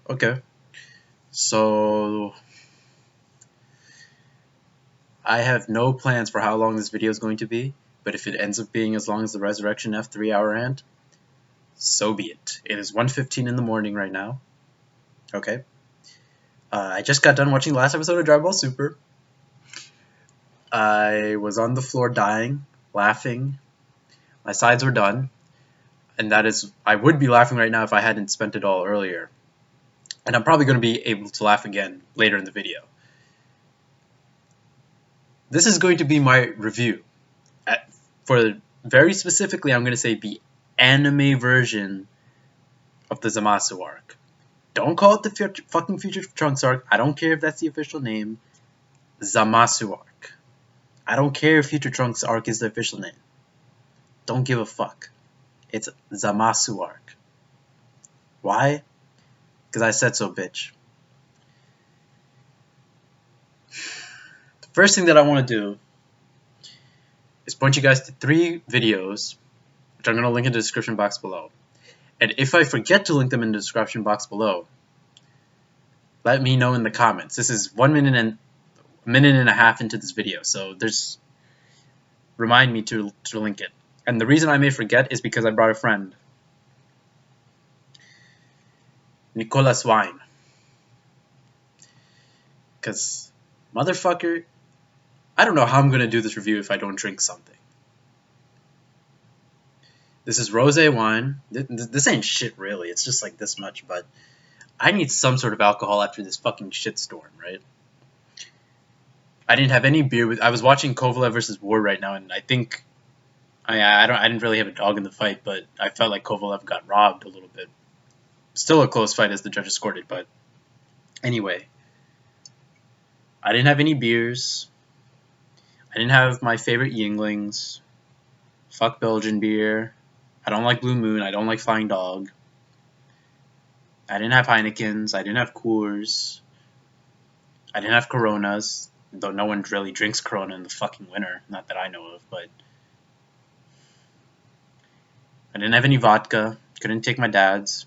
Okay, so I have no plans for how long this video is going to be, but if it ends up being as long as the Resurrection F 3-hour rant, so be it. It is 1:15 in the morning right now. Okay. I just got done watching the last episode of Dragon Ball Super. I was on the floor dying, laughing. My sides were done, and that is, I would be laughing right now if I hadn't spent it all earlier. And I'm probably going to be able to laugh again later in the video. This is going to be my review. For very specifically, I'm going to say the anime version of the Zamasu arc. Don't call it the fucking Future Trunks arc. I don't care if that's the official name. Zamasu arc. I don't care if Future Trunks arc is the official name. Don't give a fuck. It's Zamasu arc. Why? Because I said so, bitch. The first thing that I want to do is point you guys to 3 videos, which I'm going to link in the description box below. And if I forget to link them in the description box below, let me know in the comments. This is 1 minute and a minute and a half into this video, so remind me to link it. And the reason I may forget is because I brought a friend, Nicolas Wine. Because, motherfucker, I don't know how I'm going to do this review if I don't drink something. This is rosé wine. This ain't shit, really. It's just like this much, but I need some sort of alcohol after this fucking shitstorm, right? I didn't have any beer. I was watching Kovalev versus Ward right now, and I think I didn't really have a dog in the fight, but I felt like Kovalev got robbed a little bit. Still a close fight as the judges scored it, but anyway. I didn't have any beers. I didn't have my favorite Yinglings. Fuck Belgian beer. I don't like Blue Moon. I don't like Flying Dog. I didn't have Heinekens. I didn't have Coors. I didn't have Coronas. Though no one really drinks Corona in the fucking winter. Not that I know of, but I didn't have any vodka. Couldn't take my dad's.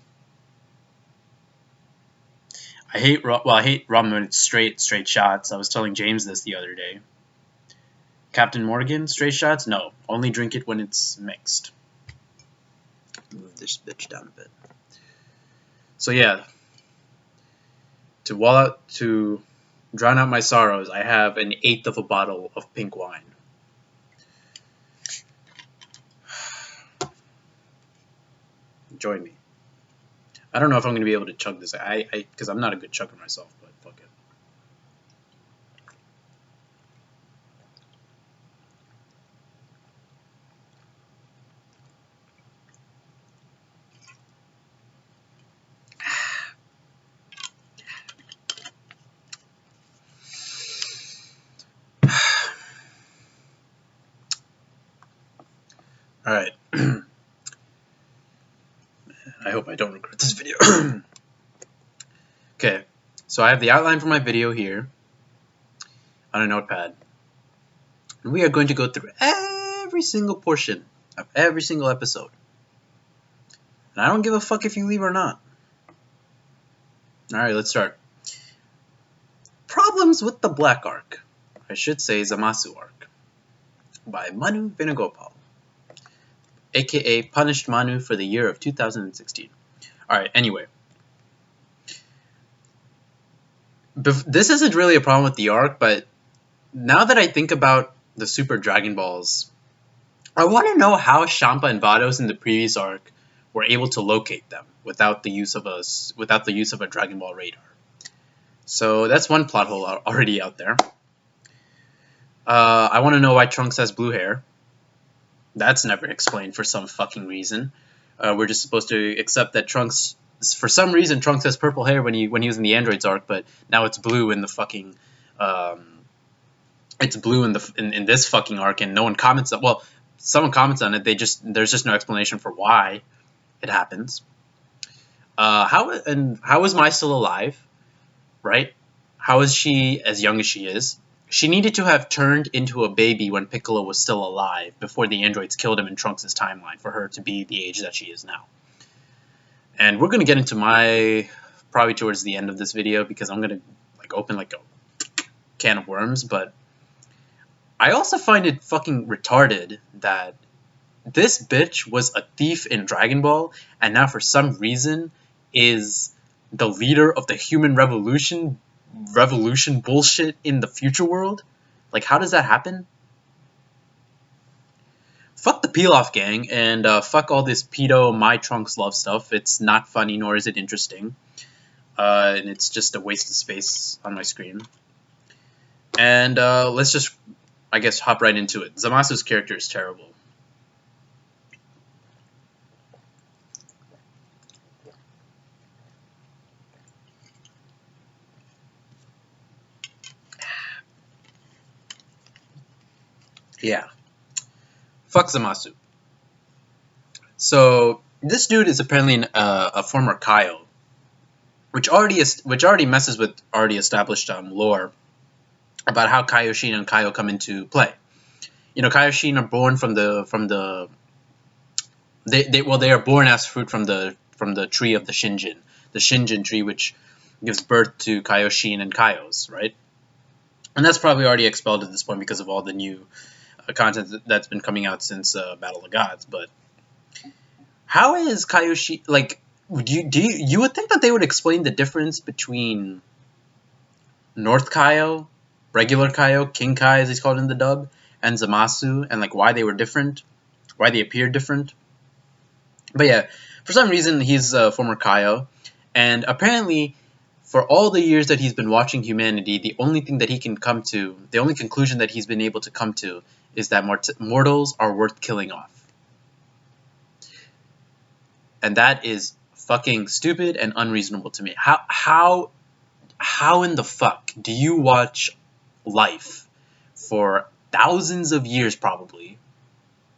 I hate rum when it's straight shots. I was telling James this the other day. Captain Morgan, straight shots? No. Only drink it when it's mixed. Move this bitch down a bit. So yeah. To drown out my sorrows, I have an 1/8 of a bottle of pink wine. Join me. I don't know if I'm going to be able to chug this. Because I'm not a good chugger myself, but fuck it. Alright. I hope I don't regret this video. Okay, so I have the outline for my video here on a notepad. And we are going to go through every single portion of every single episode. And I don't give a fuck if you leave or not. Alright, let's start. Problems with the Black Arc. I should say Zamasu Arc. By Manu Venugopal. AKA Punished Manu for the year of 2016. Alright, anyway. This isn't really a problem with the arc, but now that I think about the Super Dragon Balls, I want to know how Champa and Vados in the previous arc were able to locate them without the use of a Dragon Ball radar. So that's one plot hole already out there. I want to know why Trunks has blue hair. That's never explained for some fucking reason. We're just supposed to accept that Trunks, for some reason, Trunks has purple hair when he was in the Androids arc, but now it's blue in the fucking, it's blue in this fucking arc, and no one comments on. Well, someone comments on it. There's just no explanation for why it happens. How is Mai still alive? Right? How is she as young as she is? She needed to have turned into a baby when Piccolo was still alive before the androids killed him in Trunks' timeline for her to be the age that she is now. And we're going to get into my probably towards the end of this video because I'm gonna like open like a can of worms. But I also find it fucking retarded that this bitch was a thief in Dragon Ball, and now for some reason is the leader of the human revolution bullshit in the future world. Like, how does that happen? Fuck the peel off gang, and fuck all this pedo my trunks love stuff. It's not funny nor is it interesting, and it's just a waste of space on my screen. And let's just, I guess, hop right into it. Zamasu's character is terrible. Yeah. Fuck Zamasu. So this dude is apparently a former Kaio, which already messes with already established lore about how Kaioshin and Kaio come into play. You know, Kaioshin are born from the they are born as fruit from the tree of the Shinjin tree, which gives birth to Kaioshin and Kaios, right? And that's probably already expelled at this point because of all the new content that's been coming out since Battle of Gods. But how is Kaioshin, like, you would think that they would explain the difference between North Kaio, regular Kaio, King Kai as he's called in the dub, and Zamasu, and like why they were different, why they appeared different. But yeah, for some reason he's a former Kaio, and apparently for all the years that he's been watching humanity, the only thing that he can come to, the only conclusion that he's been able to come to, is that mortals are worth killing off. And that is fucking stupid and unreasonable to me. How in the fuck do you watch life for thousands of years probably?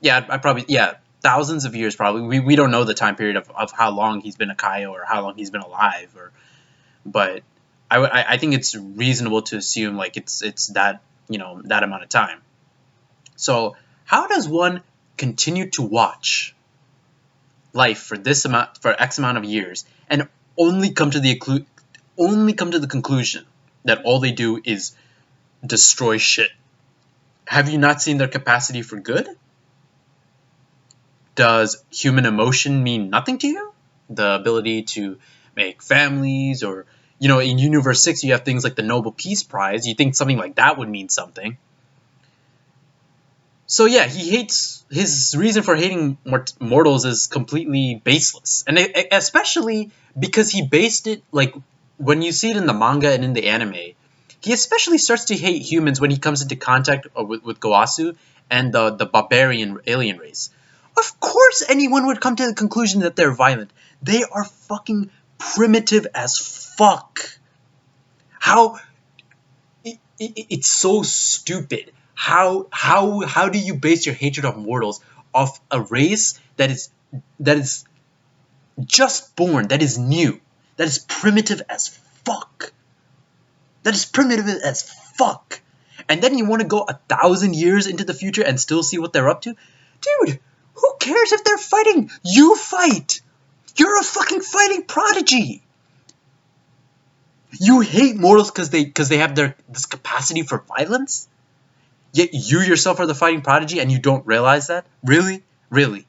Yeah, thousands of years probably. We don't know the time period of how long he's been a Kaio or how long he's been alive, but I think it's reasonable to assume like it's that, you know, that amount of time. So how does one continue to watch life for X amount of years and only come to the conclusion that all they do is destroy shit? Have you not seen their capacity for good? Does human emotion mean nothing to you? The ability to make families, or, you know, in Universe 6 you have things like the Nobel Peace Prize. You think something like that would mean something. So yeah, his reason for hating mortals is completely baseless, and especially because he based it, like, when you see it in the manga and in the anime, he especially starts to hate humans when he comes into contact with Goasu and the barbarian alien race. Of course anyone would come to the conclusion that they're violent. They are fucking primitive as fuck. How it's so stupid. How do you base your hatred of mortals off a race that is just born, that is new, that is primitive as fuck? That is primitive as fuck. And then you want to go 1,000 years into the future and still see what they're up to? Dude, who cares if they're fighting? You fight. You're a fucking fighting prodigy. You hate mortals because they have this capacity for violence? Yet you yourself are the fighting prodigy and you don't realize that? Really? Really?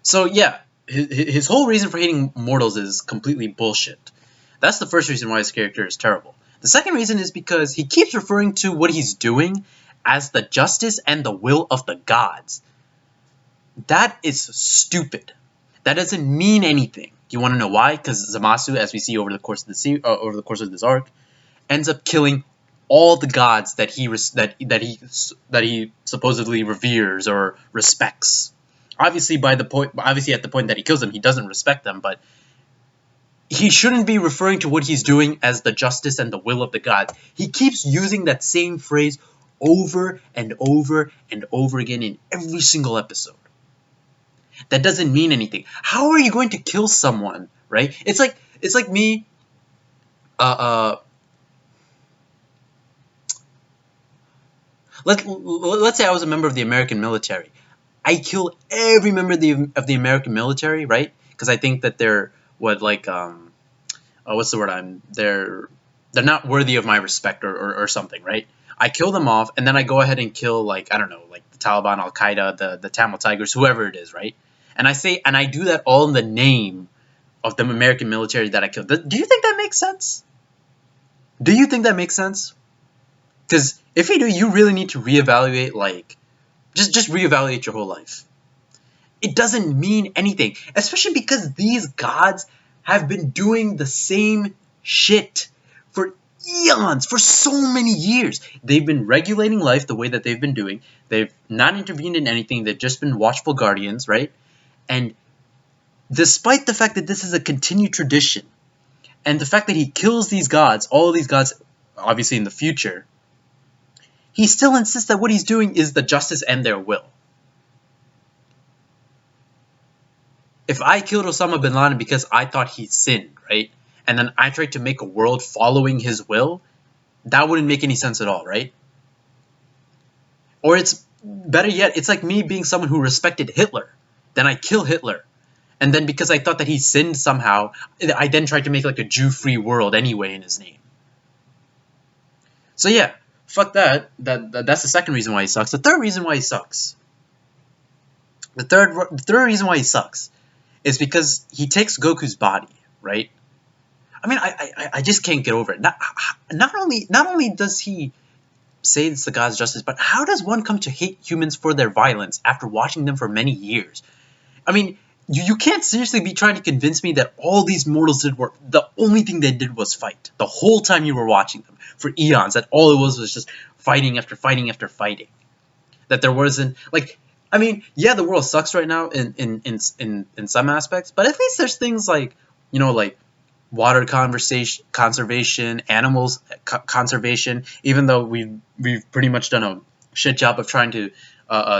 So yeah, his whole reason for hating mortals is completely bullshit. That's the first reason why his character is terrible. The second reason is because he keeps referring to what he's doing as the justice and the will of the gods. That is stupid. That doesn't mean anything. You want to know why? Because Zamasu, as we see over the course of this arc, ends up killing all the gods that he supposedly reveres or respects. Obviously, at the point that he kills them, he doesn't respect them, but he shouldn't be referring to what he's doing as the justice and the will of the gods. He keeps using that same phrase over and over and over again in every single episode. That doesn't mean anything. How are you going to kill someone, right? It's like me let's say I was a member of the American military. I kill every member of the American military, right? Because I think that they're what like what's the word they're not worthy of my respect or something, right? I kill them off, and then I go ahead and kill, like, I don't know, like the Taliban, Al Qaeda, the Tamil Tigers, whoever it is, right? And I do that all in the name of the American military that I killed. Do you think that makes sense? Do you think that makes sense? Because if you do, you really need to reevaluate, like, just reevaluate your whole life. It doesn't mean anything, especially because these gods have been doing the same shit for eons, for so many years. They've been regulating life the way that they've been doing. They've not intervened in anything. They've just been watchful guardians, right? And despite the fact that this is a continued tradition, and the fact that he kills these gods, all of these gods, obviously in the future, he still insists that what he's doing is the justice and their will. If I killed Osama bin Laden because I thought he sinned, right? And then I tried to make a world following his will, that wouldn't make any sense at all, right? Or it's better yet, it's like me being someone who respected Hitler. Then I kill Hitler. And then because I thought that he sinned somehow, I then tried to make like a Jew-free world anyway in his name. So yeah, fuck that. That's the second reason why he sucks. The third reason why he sucks. The third reason why he sucks is because he takes Goku's body, right? I mean, I just can't get over it. Not only does he say it's the God's justice, but how does one come to hate humans for their violence after watching them for many years? I mean, you can't seriously be trying to convince me that all these mortals did were the only thing they did was fight the whole time you were watching them for eons. That all it was just fighting after fighting after fighting. That there wasn't, like, I mean, yeah, the world sucks right now in some aspects, but at least there's things like, you know, like water conservation, animals conservation. Even though we've pretty much done a shit job of trying to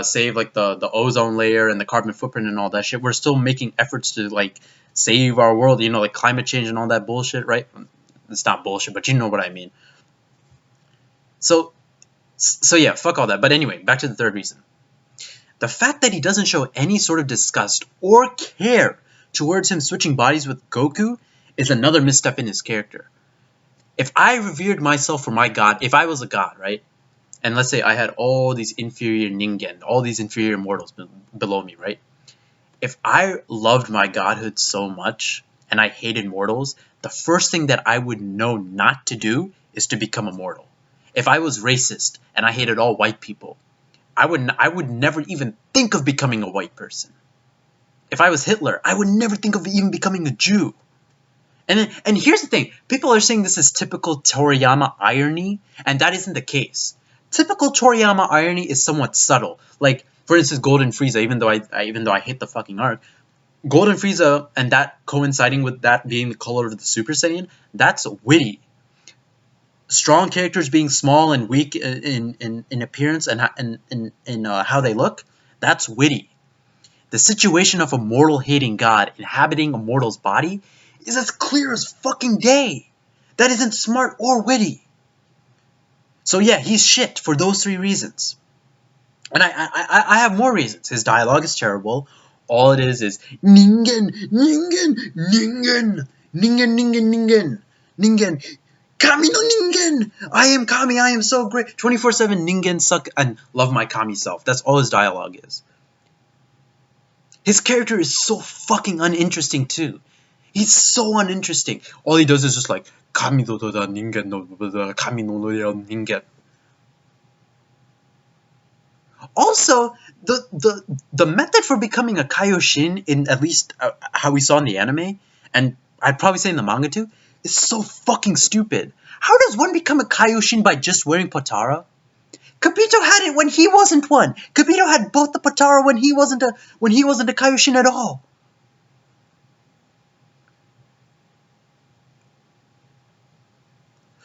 save like the ozone layer and the carbon footprint and all that shit, we're still making efforts to like save our world. You know, like climate change and all that bullshit, right? It's not bullshit, but you know what I mean. So yeah, fuck all that. But anyway, back to the third reason. The fact that he doesn't show any sort of disgust or care towards him switching bodies with Goku is another misstep in his character. If I revered myself for my god, if I was a god, right? And let's say I had all these inferior ningen, all these inferior mortals below me, right? If I loved my godhood so much and I hated mortals, the first thing that I would know not to do is to become a mortal. If I was racist and I hated all white people, I would never even think of becoming a white person. If I was Hitler, I would never think of even becoming a Jew. And here's the thing. People are saying this is typical Toriyama irony, and that isn't the case. Typical Toriyama irony is somewhat subtle. Like, for instance, Golden Frieza, even though I hate the fucking arc, Golden Frieza and that coinciding with that being the color of the Super Saiyan, that's witty. Strong characters being small and weak in appearance and in how they look, that's witty. The situation of a mortal-hating god inhabiting a mortal's body is as clear as fucking day. That isn't smart or witty. So yeah, he's shit for those three reasons. And I have more reasons. His dialogue is terrible. All it is ningen, ningen, ningen, ningen, ningen, ningen, ningen. Kami no ningen! I am Kami, I am so great. 24/7 ningen suck and love my Kami self. That's all his dialogue is. His character is so fucking uninteresting too. He's so uninteresting. All he does is just like Kami no ningen no Kami no ningen. Also, the method for becoming a Kaioshin, in at least how we saw in the anime, and I'd probably say in the manga too, is so fucking stupid. How does one become a Kaioshin by just wearing Potara? Kabito had it when he wasn't one. Kabito had both the Potara when he wasn't a Kaioshin at all.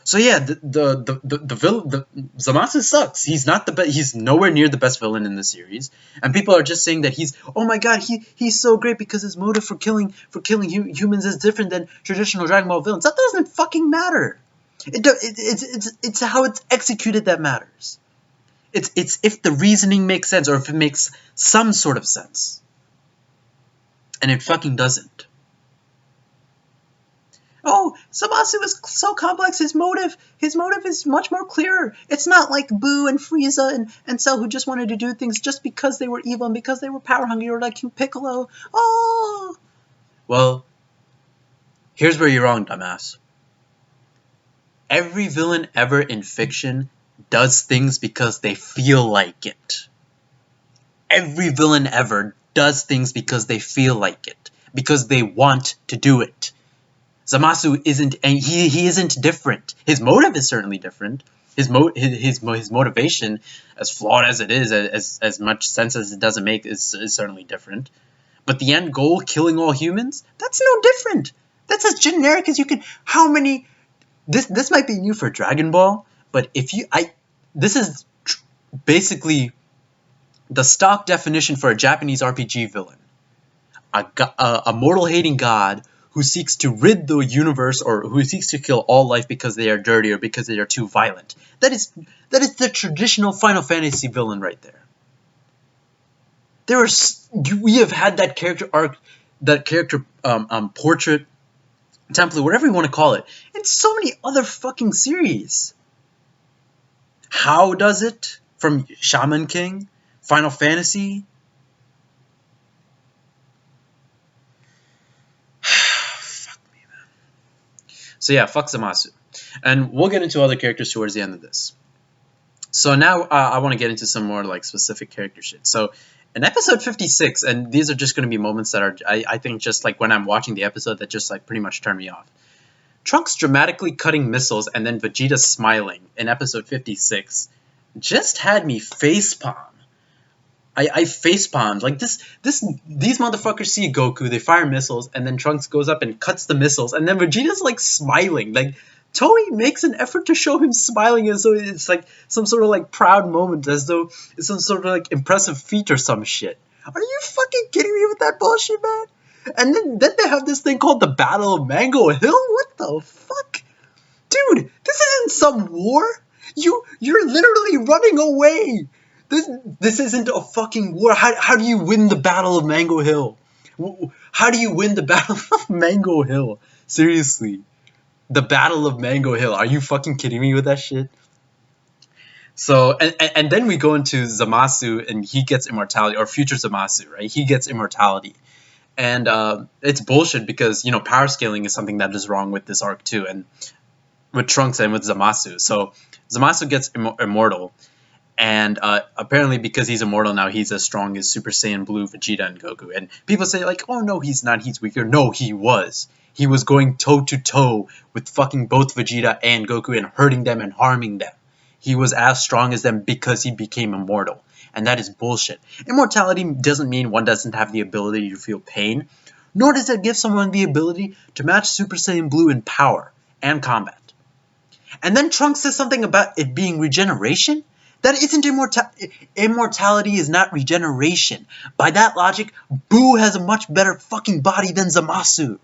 So yeah, the Zamasu sucks. He's not the best. He's nowhere near the best villain in the series, and people are just saying that he's, oh my god, he's so great because his motive for killing humans is different than traditional Dragon Ball villains. That doesn't fucking matter. It's how it's executed that matters. It's if the reasoning makes sense or if it makes some sort of sense, and it fucking doesn't. Oh, Zamasu is so complex. His motive is much more clearer. It's not like Boo and Frieza and Cell who just wanted to do things just because they were evil and because they were power hungry, or like King Piccolo. Oh, well, here's where you're wrong, dumbass. Every villain ever in fiction does things because they feel like it. Every villain ever does things because they feel like it, because they want to do it. Zamasu isn't, and he isn't different. His motive is certainly different. His motivation, as flawed as it is, as much sense as it doesn't make, is certainly different. But the end goal, killing all humans, that's no different. That's as generic as you can. How many? This might be new for Dragon Ball, but this is basically the stock definition for a Japanese RPG villain. A mortal-hating god who seeks to rid the universe, or who seeks to kill all life because they are dirty or because they are too violent. That is the traditional Final Fantasy villain right there. We have had that character arc, that character portrait, template, whatever you want to call it, in so many other fucking series. How does it from Shaman King, Final Fantasy? Fuck me, man. So yeah, fuck Zamasu. And we'll get into other characters towards the end of this. So now I want to get into some more like specific character shit. So in episode 56, and these are just going to be moments that are, I think, just like when I'm watching the episode, that just like pretty much turn me off. Trunks dramatically cutting missiles and then Vegeta smiling in episode 56 just had me facepalm. I facepalmed. Like these motherfuckers see Goku, they fire missiles, and then Trunks goes up and cuts the missiles, and then Vegeta's like smiling. Like Toei makes an effort to show him smiling as though it's like some sort of like proud moment, as though it's some sort of like impressive feat or some shit. Are you fucking kidding me with that bullshit, man? And then they have this thing called the Battle of Mango Hill? What the fuck? Dude, this isn't some war. You're literally running away. This isn't a fucking war. How do you win the Battle of Mango Hill? How do you win the Battle of Mango Hill? Seriously. The Battle of Mango Hill. Are you fucking kidding me with that shit? So, and then we go into Zamasu, and he gets immortality, or future Zamasu, right? He gets immortality. And it's bullshit because, power scaling is something that is wrong with this arc too, and with Trunks and with Zamasu. So Zamasu gets immortal, and apparently because he's immortal now, he's as strong as Super Saiyan Blue, Vegeta, and Goku. And people say like, oh no, he's not, he's weaker. No, he was. He was going toe-to-toe with fucking both Vegeta and Goku and hurting them and harming them. He was as strong as them because he became immortal. And that is bullshit. Immortality doesn't mean one doesn't have the ability to feel pain, nor does it give someone the ability to match Super Saiyan Blue in power and combat. And then Trunks says something about it being regeneration? That isn't immortality is not regeneration. By that logic, Boo has a much better fucking body than Zamasu.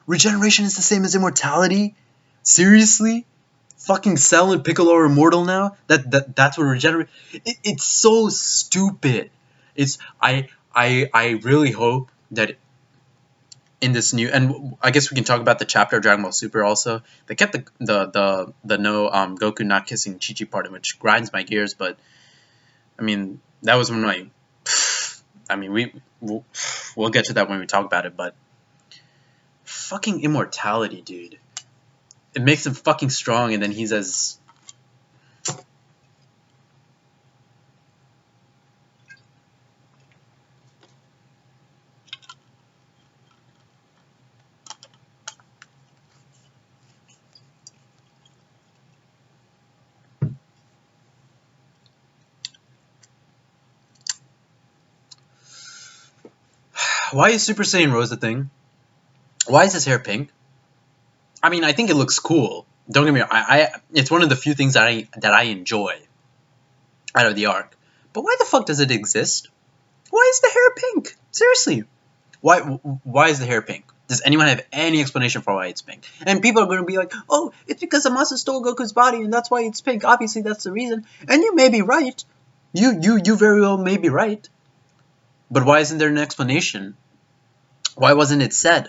Regeneration is the same as immortality? Seriously? Fucking Cell and Piccolo are immortal now? That's what regenerate. It's so stupid. I really hope that in this new, and I guess we can talk about the chapter of Dragon Ball Super also. They kept the no Goku not kissing Chi-Chi part, which grinds my gears. But I mean, that was one of my. I mean, we'll get to that when we talk about it. But fucking immortality, dude. It makes him fucking strong, and then he's as... Why is Super Saiyan Rose a thing? Why is his hair pink? I mean, I think it looks cool. Don't get me wrong. It's one of the few things that I enjoy out of the arc. But why the fuck does it exist? Why is the hair pink? Seriously. Why is the hair pink? Does anyone have any explanation for why it's pink? And people are going to be like, oh, it's because Zamasu stole Goku's body and that's why it's pink. Obviously, that's the reason. And you may be right. You very well may be right. But why isn't there an explanation? Why wasn't it said?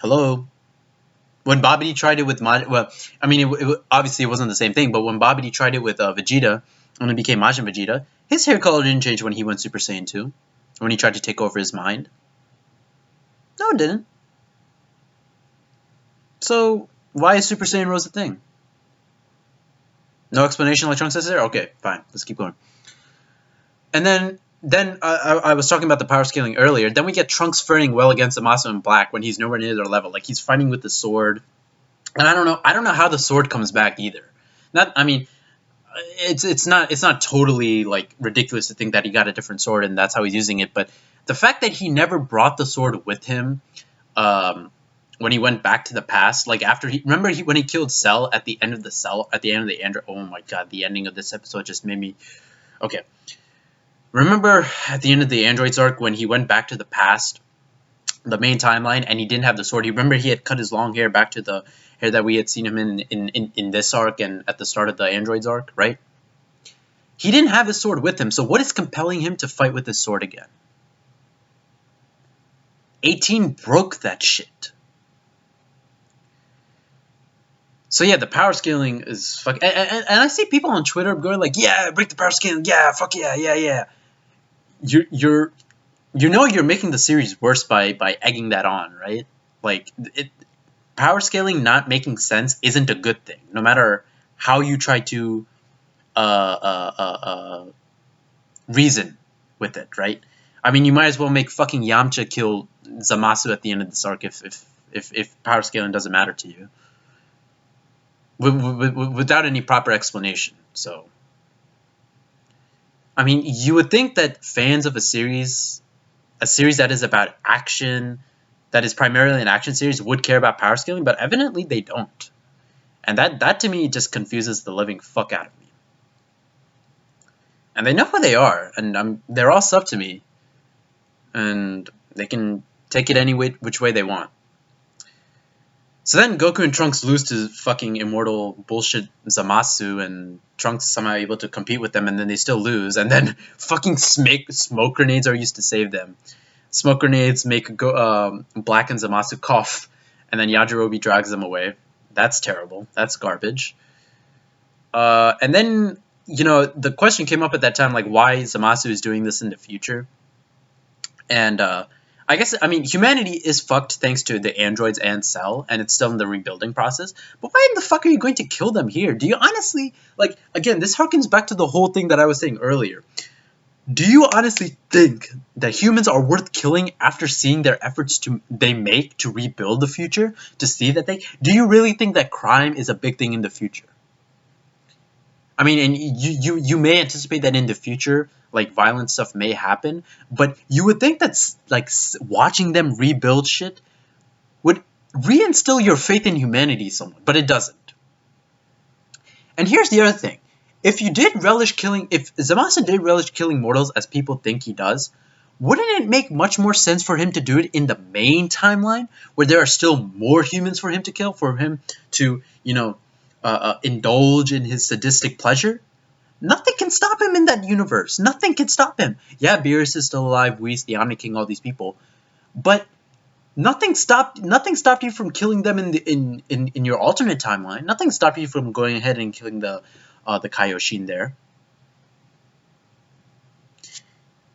Hello? When Babidi tried it with well, I mean, obviously it wasn't the same thing, but when Babidi tried it with Vegeta, when it became Majin Vegeta, his hair color didn't change when he went Super Saiyan 2, when he tried to take over his mind. No, it didn't. So, why is Super Saiyan Rose a thing? No explanation like Trunks says there? Okay, fine. Let's keep going. And then I was talking about the power scaling earlier. Then we get Trunks faring well against Zamasu and Black when he's nowhere near their level. Like, he's fighting with the sword. And I don't know how the sword comes back either. I mean, it's not totally like ridiculous to think that he got a different sword and that's how he's using it, but the fact that he never brought the sword with him when he went back to the past, like after when he killed Cell at the end of the Android. Oh my god, the ending of this episode just made me okay. Remember at the end of the Androids arc when he went back to the past, the main timeline, and he didn't have the sword. You remember he had cut his long hair back to the hair that we had seen him in this arc and at the start of the Androids arc, right? He didn't have his sword with him, so what is compelling him to fight with his sword again? 18 broke that shit. So yeah, the power scaling is fuck. And I see people on Twitter going like, "Yeah, break the power scaling. Yeah, fuck yeah, yeah, yeah." You're making the series worse by egging that on, right? Like power scaling not making sense isn't a good thing, no matter how you try to reason with it, right? I mean, you might as well make fucking Yamcha kill Zamasu at the end of this arc if power scaling doesn't matter to you, without any proper explanation. So, I mean, you would think that fans of a series that is about action, that is primarily an action series, would care about power scaling, but evidently they don't. And that to me just confuses the living fuck out of me. And they know who they are, and they're all sub to me, and they can take it any which way they want. So then Goku and Trunks lose to fucking immortal bullshit Zamasu, and Trunks somehow able to compete with them, and then they still lose, and then fucking smoke grenades are used to save them. Smoke grenades make Black and Zamasu cough, and then Yajirobe drags them away. That's terrible. That's garbage. And then, the question came up at that time, like, why Zamasu is doing this in the future. And I guess, I mean, humanity is fucked thanks to the androids and Cell, and it's still in the rebuilding process. But why in the fuck are you going to kill them here? Do you honestly, like, again, this harkens back to the whole thing that I was saying earlier. Do you honestly think that humans are worth killing after seeing their efforts they make to rebuild the future? To see that do you really think that crime is a big thing in the future? I mean, and you may anticipate that in the future, like, violent stuff may happen, but you would think that, like, watching them rebuild shit would reinstill your faith in humanity somewhat, but it doesn't. And here's the other thing. If Zamasu did relish killing mortals as people think he does, wouldn't it make much more sense for him to do it in the main timeline, where there are still more humans for him to kill, for him to, indulge in his sadistic pleasure? Nothing can stop him in that universe. Nothing can stop him. Yeah, Beerus is still alive, Whis, the Omni King, all these people. But nothing stopped you from killing them in your alternate timeline. Nothing stopped you from going ahead and killing the Kaioshin there.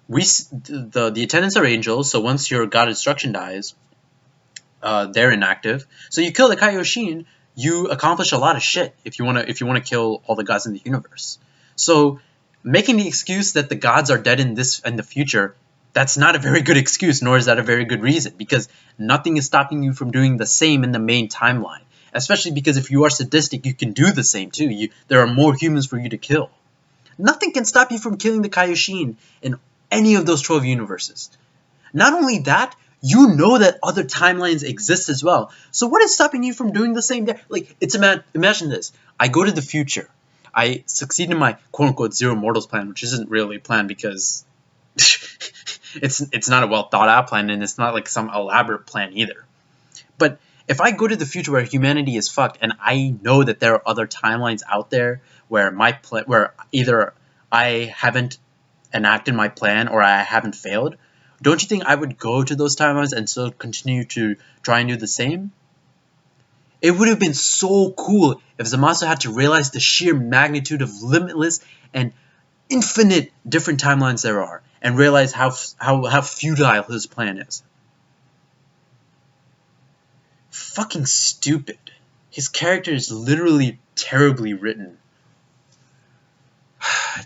The attendants are angels, so once your God Destruction dies, they're inactive. So you kill the Kaioshin, you accomplish a lot of shit if you wanna kill all the gods in the universe. So making the excuse that the gods are dead in the future, that's not a very good excuse, nor is that a very good reason, because nothing is stopping you from doing the same in the main timeline. Especially because if you are sadistic, you can do the same too. There are more humans for you to kill. Nothing can stop you from killing the Kaioshin in any of those 12 universes. Not only that, you know that other timelines exist as well. So what is stopping you from doing the same there? Like, imagine this. I go to the future. I succeed in my quote-unquote Zero Mortals plan, which isn't really a plan because it's not a well-thought-out plan, and it's not like some elaborate plan either. But if I go to the future where humanity is fucked, and I know that there are other timelines out there where where either I haven't enacted my plan or I haven't failed, don't you think I would go to those timelines and still continue to try and do the same? It would have been so cool if Zamasu had to realize the sheer magnitude of limitless and infinite different timelines there are, and realize how futile his plan is. Fucking stupid. His character is literally terribly written.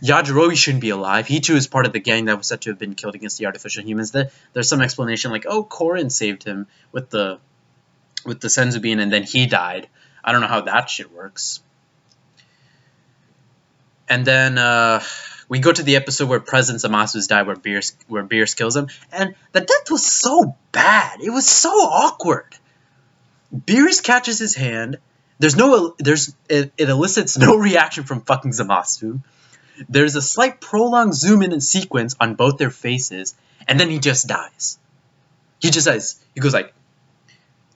Yajirobe shouldn't be alive. He too is part of the gang that was said to have been killed against the artificial humans. There's some explanation like, oh, Korin saved him with the senzu bean and then he died. I don't know how that shit works. And then we go to the episode where President Zamasu's died, where Beerus kills him, and the death was so bad. It was so awkward. Beerus catches his hand. It elicits no reaction from fucking Zamasu. There's a slight prolonged zoom in sequence on both their faces, and then he just dies. He just dies. He goes like,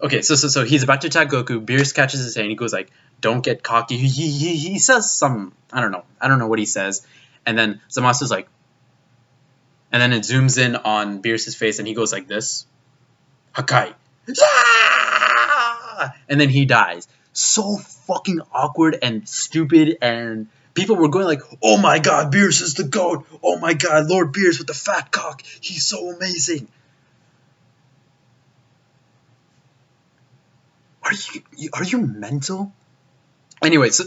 okay, so he's about to attack Goku. Beerus catches his hand. He goes like, "Don't get cocky." He says some, I don't know what he says, and then Zamasu's like, and then it zooms in on Beerus's face, and he goes like this, Hakai, and then he dies. So fucking awkward and stupid, and people were going like, "Oh my god, Beerus is the GOAT! Oh my god, Lord Beerus with the fat cock! He's so amazing!" Are you mental? Anyway, so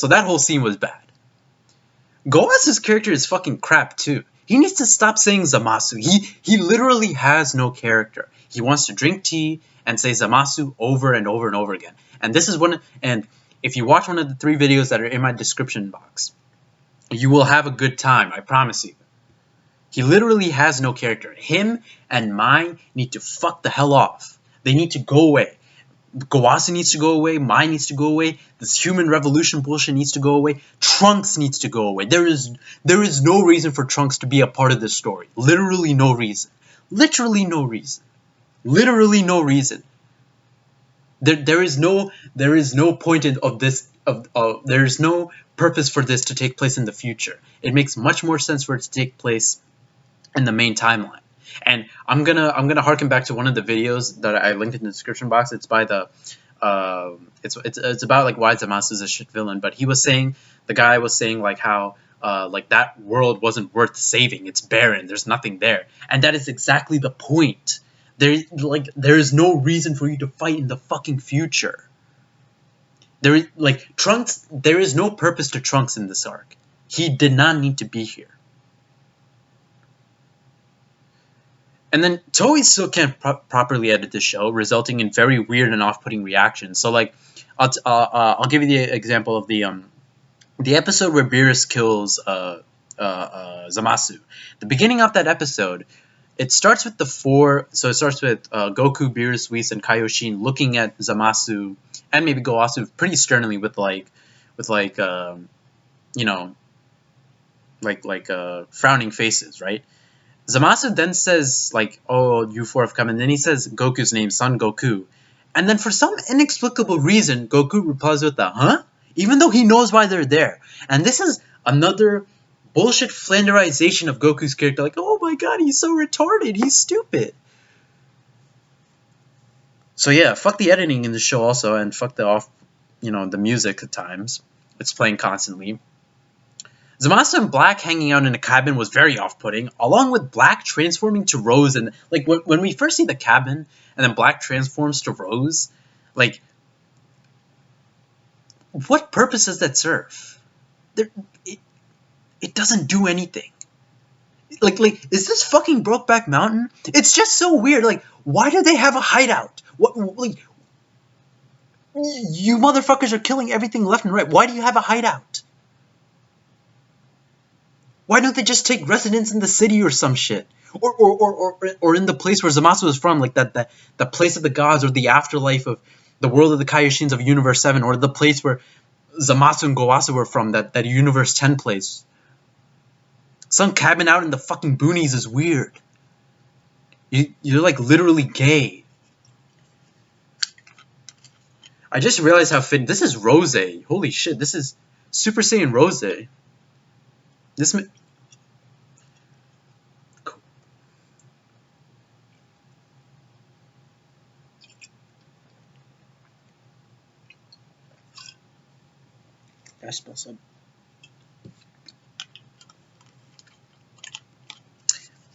that whole scene was bad. Goasu's character is fucking crap too. He needs to stop saying Zamasu. He literally has no character. He wants to drink tea and say Zamasu over and over and over again. And this is one. And if you watch one of the 3 videos that are in my description box, you will have a good time. I promise you. He literally has no character. Him and Mai need to fuck the hell off. They need to go away. Gowasu needs to go away. Mai needs to go away. This human revolution bullshit needs to go away. Trunks needs to go away. There is no reason for Trunks to be a part of this story. Literally no reason. Literally no reason. Literally no reason. There is no point of this. There is no purpose for this to take place in the future. It makes much more sense for it to take place in the main timeline. And I'm gonna harken back to one of the videos that I linked in the description box. It's by the it's about like why Zamasu is a shit villain. But the guy was saying like how like that world wasn't worth saving. It's barren. There's nothing there. And that is exactly the point. There is no reason for you to fight in the fucking future. Trunks. There is no purpose to Trunks in this arc. He did not need to be here. And then Toei still can't properly edit the show, resulting in very weird and off-putting reactions. So, like, I'll give you the example of the episode where Beerus kills Zamasu. The beginning of that episode, it starts with the 4. So it starts with Goku, Beerus, Whis, and Kaioshin looking at Zamasu and maybe Gowasu pretty sternly with frowning faces, right? Zamasu then says, like, "Oh, you 4 have come," and then he says Goku's name, Son Goku. And then for some inexplicable reason, Goku replies with a, "Huh?" Even though he knows why they're there. And this is another bullshit flanderization of Goku's character. Like, oh my god, he's so retarded, he's stupid. So yeah, fuck the editing in the show also, and fuck the music at times. It's playing constantly. Zamasu and Black hanging out in a cabin was very off-putting, along with Black transforming to Rose. And like when we first see the cabin and then Black transforms to Rose, like, what purpose does that serve? It doesn't do anything. Like, is this fucking Brokeback Mountain? It's just so weird. Like, why do they have a hideout? What, like, you motherfuckers are killing everything left and right. Why do you have a hideout? Why don't they just take residence in the city or some shit? Or in the place where Zamasu is from, like the place of the gods, or the afterlife of the world of the Kaioshins of Universe 7, or the place where Zamasu and Gowasu were from, that Universe 10 place. Some cabin out in the fucking boonies is weird. You're like literally gay. I just realized how fit. This is Rose. Holy shit, this is Super Saiyan Rose. This. Espresso.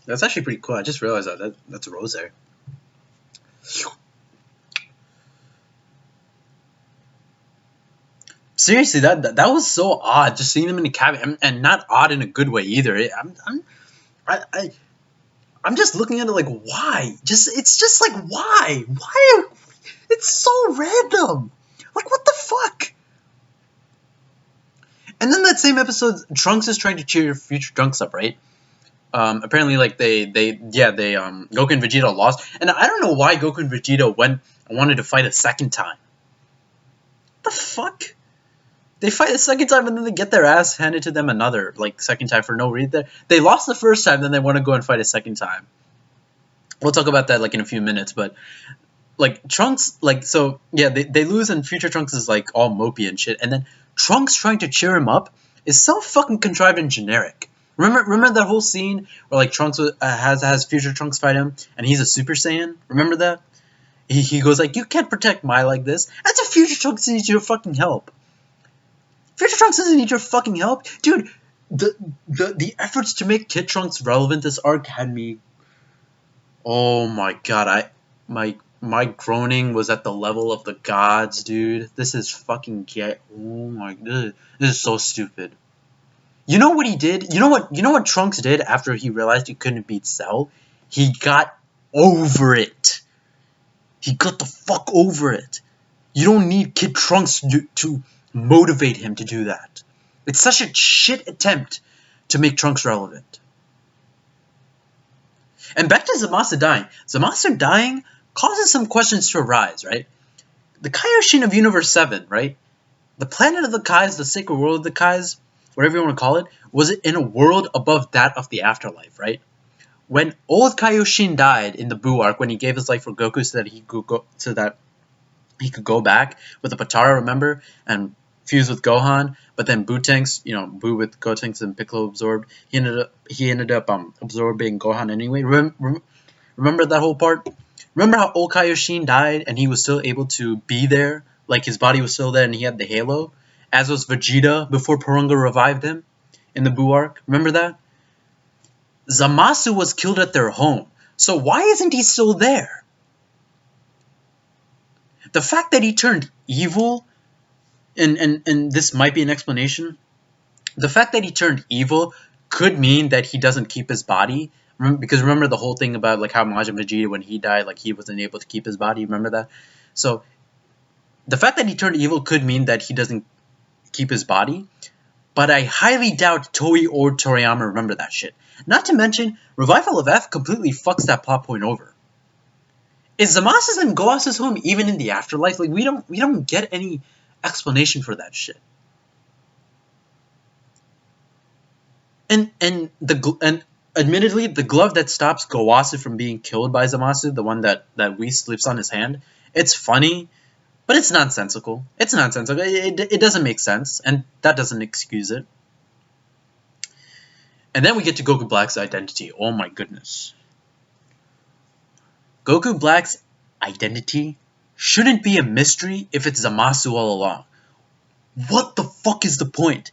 That's actually pretty cool. I just realized that's a rose. Seriously, that was so odd. Just seeing them in the cabin, and not odd in a good way either. I'm just looking at it like, why? It's just like, why? Why? It's so random. Like, what the fuck? And then that same episode, Trunks is trying to cheer future Trunks up, right? Apparently, like Goku and Vegeta lost, and I don't know why Goku and Vegeta wanted to fight a second time. What the fuck? They fight a second time and then they get their ass handed to them another second time for no reason. They lost the first time, then they want to go and fight a second time. We'll talk about that in a few minutes, but Trunks they lose and future Trunks is all mopey and shit, and then Trunks trying to cheer him up is so fucking contrived and generic. Remember that whole scene where Trunks has future Trunks fight him and he's a Super Saiyan? Remember that? He goes you can't protect Mai like this. That's a future Trunks needs your fucking help. Future Trunks doesn't need your fucking help, dude. The efforts to make Kid Trunks relevant this arc had me. Oh my god, my groaning was at the level of the gods, dude. This is fucking oh my god, this is so stupid. You know what he did? You know what Trunks did after he realized he couldn't beat Cell? He got over it. He got the fuck over it. You don't need Kid Trunks to motivate him to do that. It's such a shit attempt to make Trunks relevant. And back to Zamasu dying. Zamasu dying causes some questions to arise, right? The Kaioshin of Universe 7, right? The planet of the Kais, the sacred world of the Kais, whatever you want to call it, was it in a world above that of the afterlife, right? When old Kaioshin died in the Buu arc, when he gave his life for Goku so that he could go back with the Potara, remember, and fuse with Gohan, but then Buu with Gotenks and Piccolo absorbed. He ended up absorbing Gohan anyway. Remember that whole part? Remember how old Kaioshin died and he was still able to be there, his body was still there and he had the halo, as was Vegeta before Porunga revived him in the Buu arc. Remember that? Zamasu was killed at their home, so why isn't he still there? The fact that he turned evil, and this might be an explanation, the fact that he turned evil could mean that he doesn't keep his body. Because remember the whole thing about how Majin Vegeta, when he died, he wasn't able to keep his body. Remember that? So the fact that he turned evil could mean that he doesn't keep his body. But I highly doubt Toei or Toriyama remember that shit. Not to mention, Revival of F completely fucks that plot point over. Is Zamasu and Goasa's home even in the afterlife? We don't get any explanation for that shit. And admittedly, the glove that stops Goasa from being killed by Zamasu, the one that Whis slips on his hand, it's funny, but it's nonsensical. It's nonsensical. It doesn't make sense, and that doesn't excuse it. And then we get to Goku Black's identity. Oh my goodness. Goku Black's identity shouldn't be a mystery if it's Zamasu all along. What the fuck is the point?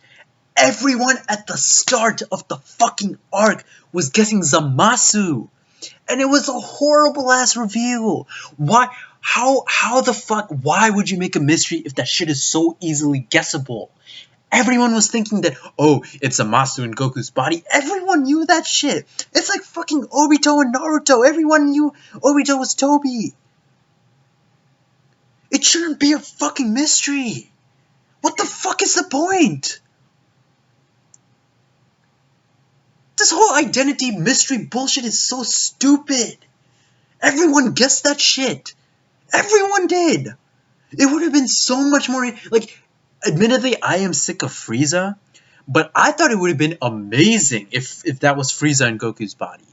Everyone at the start of the fucking arc was guessing Zamasu. And it was a horrible ass reveal. Why? How the fuck? Why would you make a mystery if that shit is so easily guessable? Everyone was thinking that, oh, it's Zamasu in Goku's body. Everyone knew that shit. It's like fucking Obito and Naruto. Everyone knew Obito was Tobi. It shouldn't be a fucking mystery. What the fuck is the point? This whole identity mystery bullshit is so stupid. Everyone guessed that shit. Everyone did. It would have been so much more... Admittedly, I am sick of Frieza, but I thought it would have been amazing if that was Frieza in Goku's body.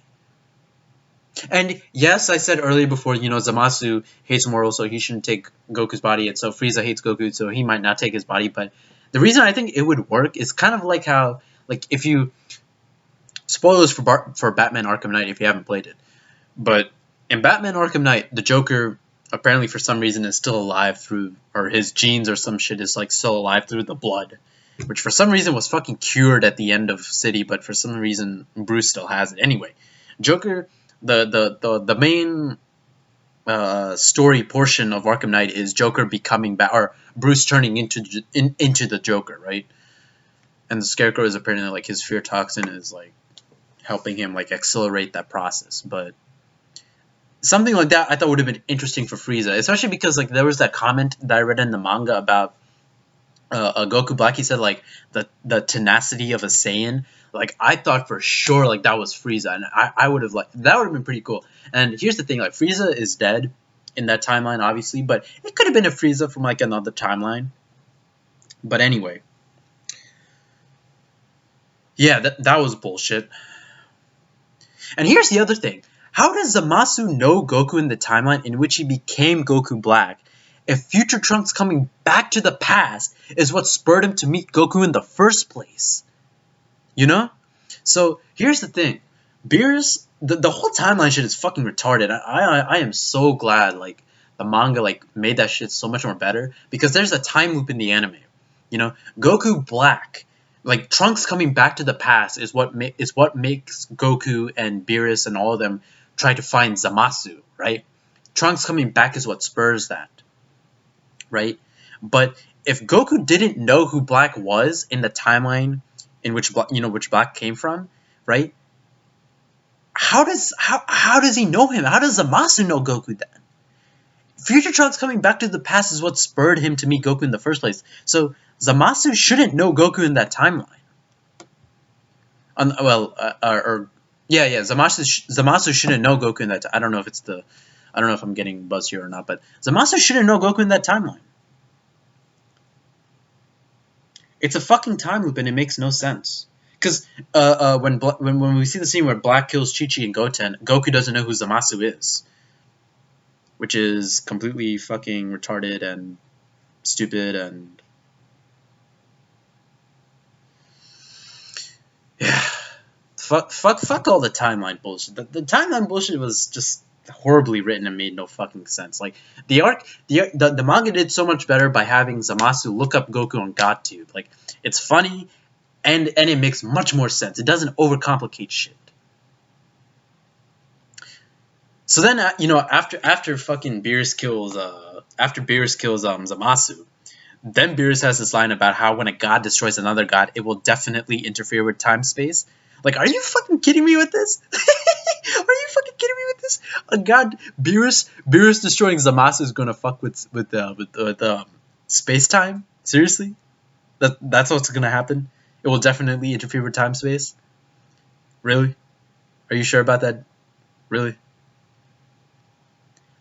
And yes, I said earlier before, Zamasu hates Moro, so he shouldn't take Goku's body, and so Frieza hates Goku, so he might not take his body, but the reason I think it would work is kind of like how, if you... Spoilers for Batman Arkham Knight if you haven't played it, but in Batman Arkham Knight, the Joker... apparently for some reason is still alive through, or his genes or some shit is still alive through the blood. which for some reason was fucking cured at the end of City, but for some reason Bruce still has it. Anyway, Joker, the main story portion of Arkham Knight is Joker becoming back, or Bruce turning into the Joker, right? And the Scarecrow is apparently like his fear toxin is like helping him like accelerate that process. But something like that I thought would have been interesting for Frieza, especially because like there was that comment that I read in the manga about Goku Black. He said like the tenacity of a Saiyan. Like I thought for sure like that was Frieza, and I would have like that would have been pretty cool. And here's the thing, like Frieza is dead in that timeline, obviously, but it could have been a Frieza from like another timeline. But anyway, yeah, that was bullshit. And here's the other thing. How does Zamasu know Goku in the timeline in which he became Goku Black if future Trunks coming back to the past is what spurred him to meet Goku in the first place? You know? So here's the thing. Beerus, the whole timeline shit is fucking retarded. I am so glad like the manga like made that shit so much more better, because there's a time loop in the anime. You know, Goku Black, like Trunks coming back to the past is what makes Goku and Beerus and all of them try to find Zamasu, right? Trunks coming back is what spurs that, right? But if Goku didn't know who Black was in the timeline in which which Black came from, right? How does he know him? How does Zamasu know Goku then? Future Trunks coming back to the past is what spurred him to meet Goku in the first place. So Zamasu shouldn't know Goku in that timeline. Zamasu shouldn't know Goku in that. I don't know if I'm getting buzzed here or not, but Zamasu shouldn't know Goku in that timeline. It's a fucking time loop and it makes no sense. Because when we see the scene where Black kills Chi-Chi and Goten, Goku doesn't know who Zamasu is, which is completely fucking retarded and stupid and yeah. Fuck all the timeline bullshit. The timeline bullshit was just horribly written and made no fucking sense. Like the manga did so much better by having Zamasu look up Goku on GodTube. Like it's funny and it makes much more sense. It doesn't overcomplicate shit. So then after fucking Beerus kills Zamasu, then Beerus has this line about how when a god destroys another god, it will definitely interfere with time space. Like, are you fucking kidding me with this? Are you fucking kidding me with this? A god, Beerus destroying Zamasu is gonna fuck with space time? Seriously? That's what's gonna happen? It will definitely interfere with time space? Really? Are you sure about that? Really?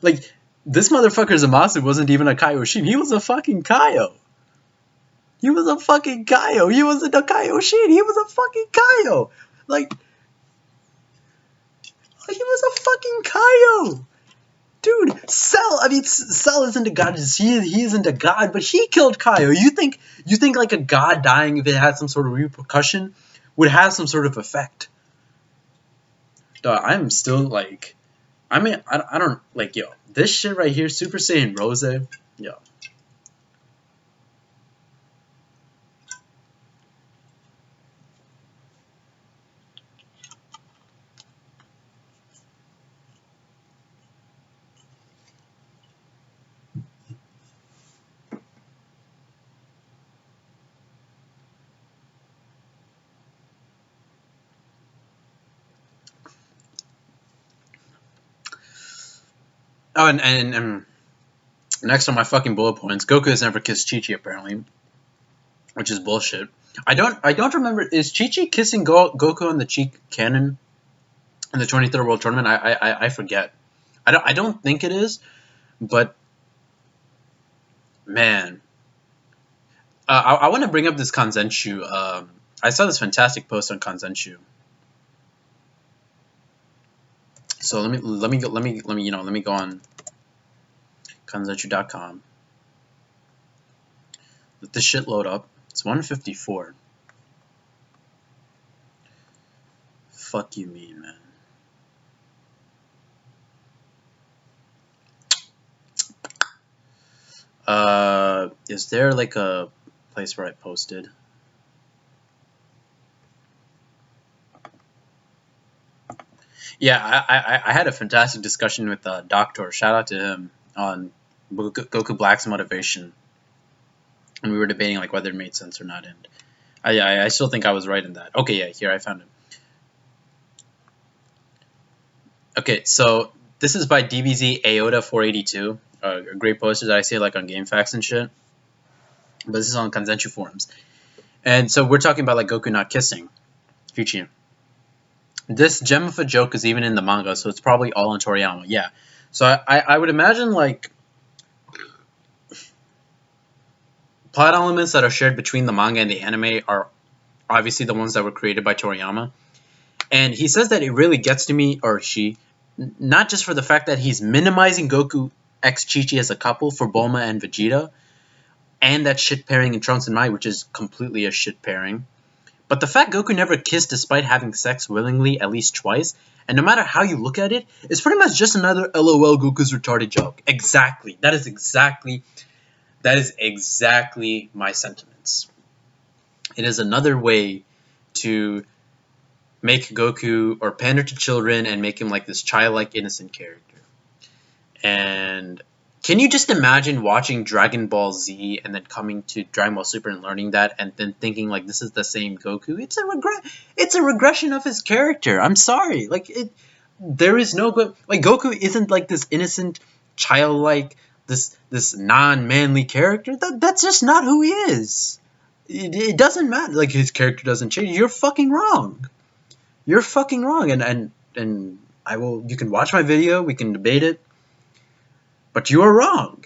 Like, this motherfucker Zamasu wasn't even a Kaioshin. He was a fucking Kaio. He was a fucking Kaio. He wasn't a Kaioshin. He was a fucking Kaio. Like, he was a fucking Kaio. Dude, Cell isn't a god. He isn't a god, but he killed Kaio. You think like a god dying, if it had some sort of repercussion, would have some sort of effect? Duh, I'm still like, I mean, I don't like, yo, this shit right here, Super Saiyan Rose, yo. Oh, and next on my fucking bullet points, Goku has never kissed Chi-Chi apparently, which is bullshit. I don't remember, is Chi-Chi kissing Goku on the cheek canon in the 23rd World Tournament? I forget. I don't think it is, but man, I want to bring up this Kanzenshu. I saw this fantastic post on Kanzenshu. So let me go on kanzenshu.com. Let this shit load up. It's 154. Fuck you mean, man. Is there like a place where I posted? Yeah, I had a fantastic discussion with Doctor. Shout out to him on Goku Black's motivation, and we were debating like whether it made sense or not. And I still think I was right in that. Okay, yeah, here I found it. Okay, so this is by DBZ Aota 482, a great poster that I see like on GameFAQs and shit. But this is on Kanzenshuu forums, and so we're talking about like Goku not kissing Fuchi. This gem of a joke is even in the manga, so it's probably all in Toriyama. Yeah, so I would imagine like plot elements that are shared between the manga and the anime are obviously the ones that were created by Toriyama. And he says that it really gets to me, or she, not just for the fact that he's minimizing Goku x Chi-Chi as a couple for Bulma and Vegeta, and that shit pairing in Trunks and Mai, which is completely a shit pairing, but the fact Goku never kissed despite having sex willingly at least twice, and no matter how you look at it, it's pretty much just another LOL Goku's retarded joke. Exactly. That is exactly my sentiments. It is another way to make Goku or pander to children and make him like this childlike innocent character. And can you just imagine watching Dragon Ball Z and then coming to Dragon Ball Super and learning that and then thinking like this is the same Goku? It's a regression of his character. I'm sorry. There is no like Goku isn't like this innocent childlike this non-manly character. That's just not who he is. It doesn't matter. Like his character doesn't change. You're fucking wrong. You're fucking wrong. And I will. You can watch my video. We can debate it. But you are wrong.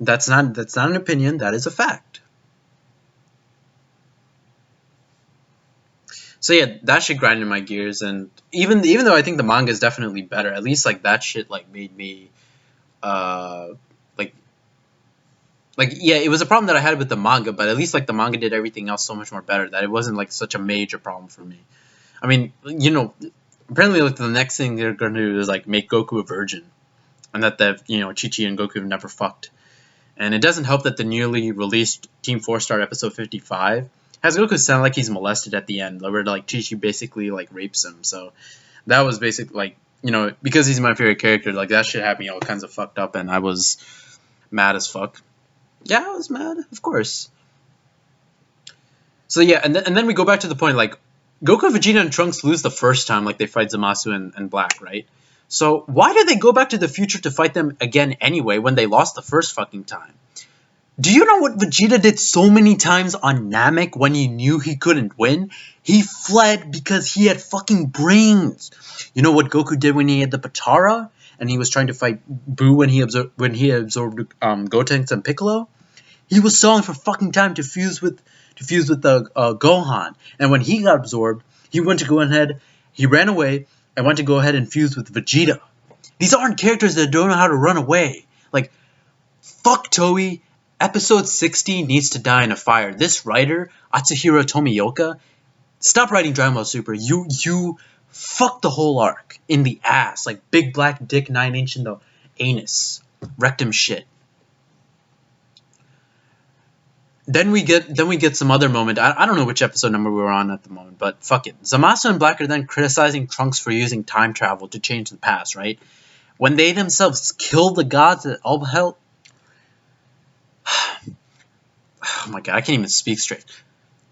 That's not an opinion. That is a fact. So yeah, that shit grinded my gears. And even though I think the manga is definitely better, at least like that shit like made me like yeah, it was a problem that I had with the manga, but at least like the manga did everything else so much more better that it wasn't like such a major problem for me. I mean, apparently like the next thing they're gonna do is like make Goku a virgin, and that Chi-Chi and Goku have never fucked. And it doesn't help that the newly released Team 4-Star episode 55 has Goku sound like he's molested at the end, where like Chi-Chi basically like rapes him. So that was basically like because he's my favorite character, like that shit had me all kinds of fucked up, and I was mad as fuck. Yeah, I was mad, of course. So yeah, and then we go back to the point, like, Goku, Vegeta, and Trunks lose the first time, like, they fight Zamasu and Black, right? So why did they go back to the future to fight them again anyway when they lost the first fucking time? Do you know what Vegeta did so many times on Namek when he knew he couldn't win? He fled because he had fucking brains. You know what Goku did when he had the Patara? And he was trying to fight Buu when he absorbed Gotenks and Piccolo? He was stalling for fucking time to fuse with the Gohan, and when he got absorbed, he went to go ahead. He ran away and went to go ahead and fuse with Vegeta. These aren't characters that don't know how to run away. Like, fuck Toei. Episode 60 needs to die in a fire. This writer, Atsuhiro Tomioka, stop writing Dragon Ball Super. You fucked the whole arc in the ass, like big black dick 9-inch in the anus, rectum shit. Then we get some other moment. I don't know which episode number we were on at the moment, but fuck it. Zamasu and Black are then criticizing Trunks for using time travel to change the past, right? When they themselves kill the gods that upheld. Oh my god, I can't even speak straight.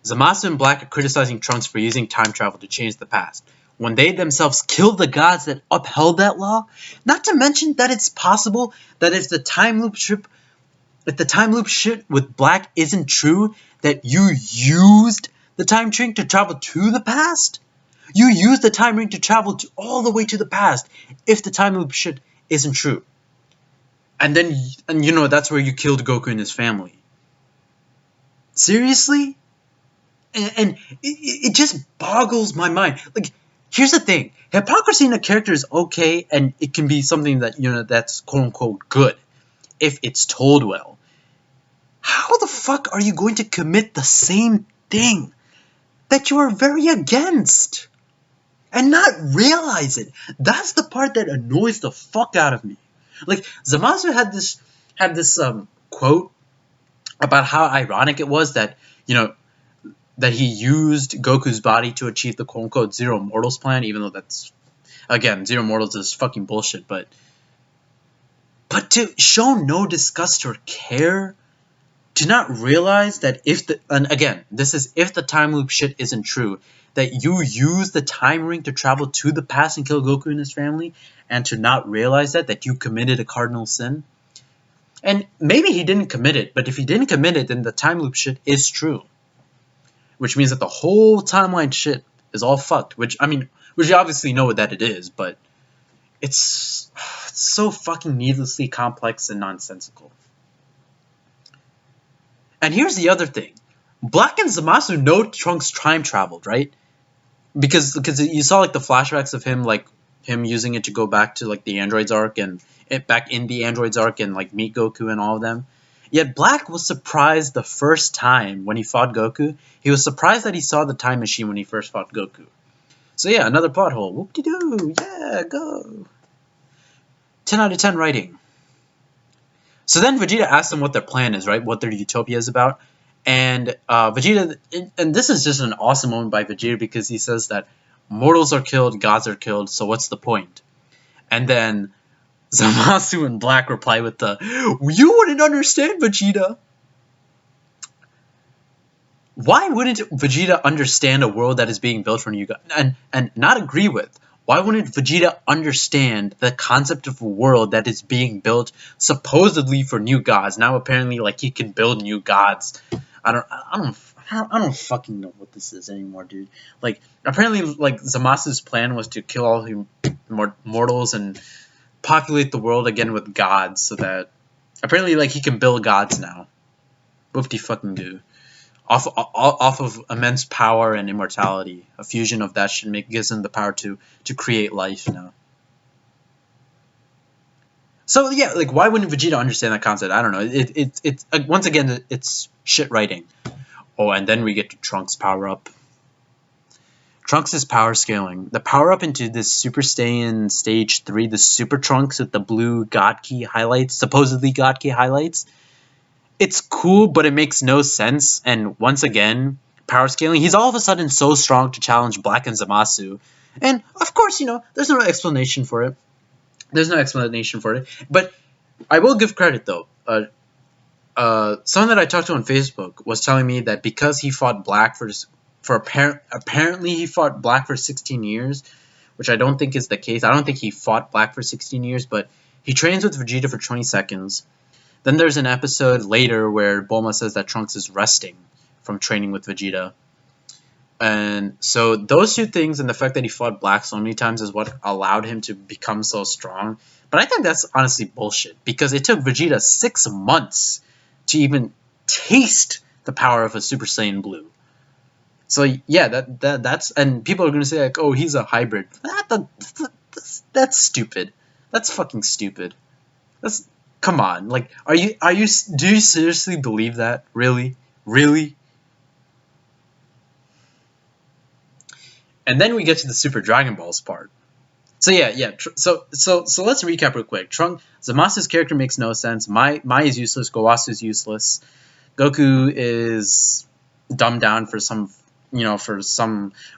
Zamasu and Black are criticizing Trunks for using time travel to change the past, when they themselves killed the gods that upheld that law. Not to mention that it's possible that if the time loop shit with Black isn't true, that you used the time ring to travel to the past? You used the time ring to travel all the way to the past if the time loop shit isn't true. And that's where you killed Goku and his family. Seriously? And it just boggles my mind. Like, here's the thing. Hypocrisy in a character is okay, and it can be something that, that's quote-unquote good, if it's told well. How the fuck are you going to commit the same thing that you are very against and not realize it? That's the part that annoys the fuck out of me. Like, Zamasu had this quote about how ironic it was that, that he used Goku's body to achieve the quote-unquote Zero Mortals plan, even though that's... Again, Zero Mortals is fucking bullshit, but to show no disgust or care, to not realize that and again, this is if the time loop shit isn't true, that you use the time ring to travel to the past and kill Goku and his family, and to not realize that you committed a cardinal sin. And maybe he didn't commit it, but if he didn't commit it, then the time loop shit is true. Which means that the whole timeline shit is all fucked. Which you obviously know that it is, but it's so fucking needlessly complex and nonsensical. And here's the other thing. Black and Zamasu know Trunks time traveled, right? Because you saw like the flashbacks of him using it to go back to like the androids arc and back in the androids arc and like meet Goku and all of them. Yet Black was surprised the first time when he fought Goku. He was surprised that he saw the time machine when he first fought Goku. So yeah, another plot hole. Whoop-de-doo. Yeah, go. 10 out of 10 writing. So then Vegeta asks them what their plan is, right? What their utopia is about. And Vegeta, and this is just an awesome moment by Vegeta because he says that mortals are killed, gods are killed, so what's the point? And then Zamasu and Black reply with you wouldn't understand, Vegeta. Why wouldn't Vegeta understand a world that is being built for new gods? And not agree with? Why wouldn't Vegeta understand the concept of a world that is being built supposedly for new gods? Now apparently, like, he can build new gods. I don't fucking know what this is anymore, dude. Like, apparently, like, Zamasu's plan was to kill all mortals and populate the world again with gods, so that apparently, like, he can build gods now. Whoopty fucking do. Off of immense power and immortality. A fusion of that gives him the power to create life now. So yeah, like, why wouldn't Vegeta understand that concept? I don't know. It's once again, it's shit writing. Oh, and then we get to Trunks' power up. Trunks' power scaling. The power up into this Super Saiyan Stage 3, the Super Trunks with the blue God Key highlights, supposedly God Key highlights. It's cool, but it makes no sense. And once again, power scaling. He's all of a sudden so strong to challenge Black and Zamasu. And of course, there's no explanation for it. But I will give credit though. Someone that I talked to on Facebook was telling me that because he fought Black apparently he fought Black for 16 years, which I don't think is the case. I don't think he fought Black for 16 years, but he trains with Vegeta for 20 seconds. Then there's an episode later where Bulma says that Trunks is resting from training with Vegeta. And so those two things and the fact that he fought Black so many times is what allowed him to become so strong. But I think that's honestly bullshit because it took Vegeta 6 months to even taste the power of a Super Saiyan Blue. So yeah, that's and people are gonna say like, oh, he's a hybrid. That's stupid. That's fucking stupid. Come on, like, do you seriously believe that? Really? And then we get to the Super Dragon Balls part. So yeah. So let's recap real quick. Zamasu's character makes no sense. Mai is useless. Gowasu is useless. Goku is dumbed down for some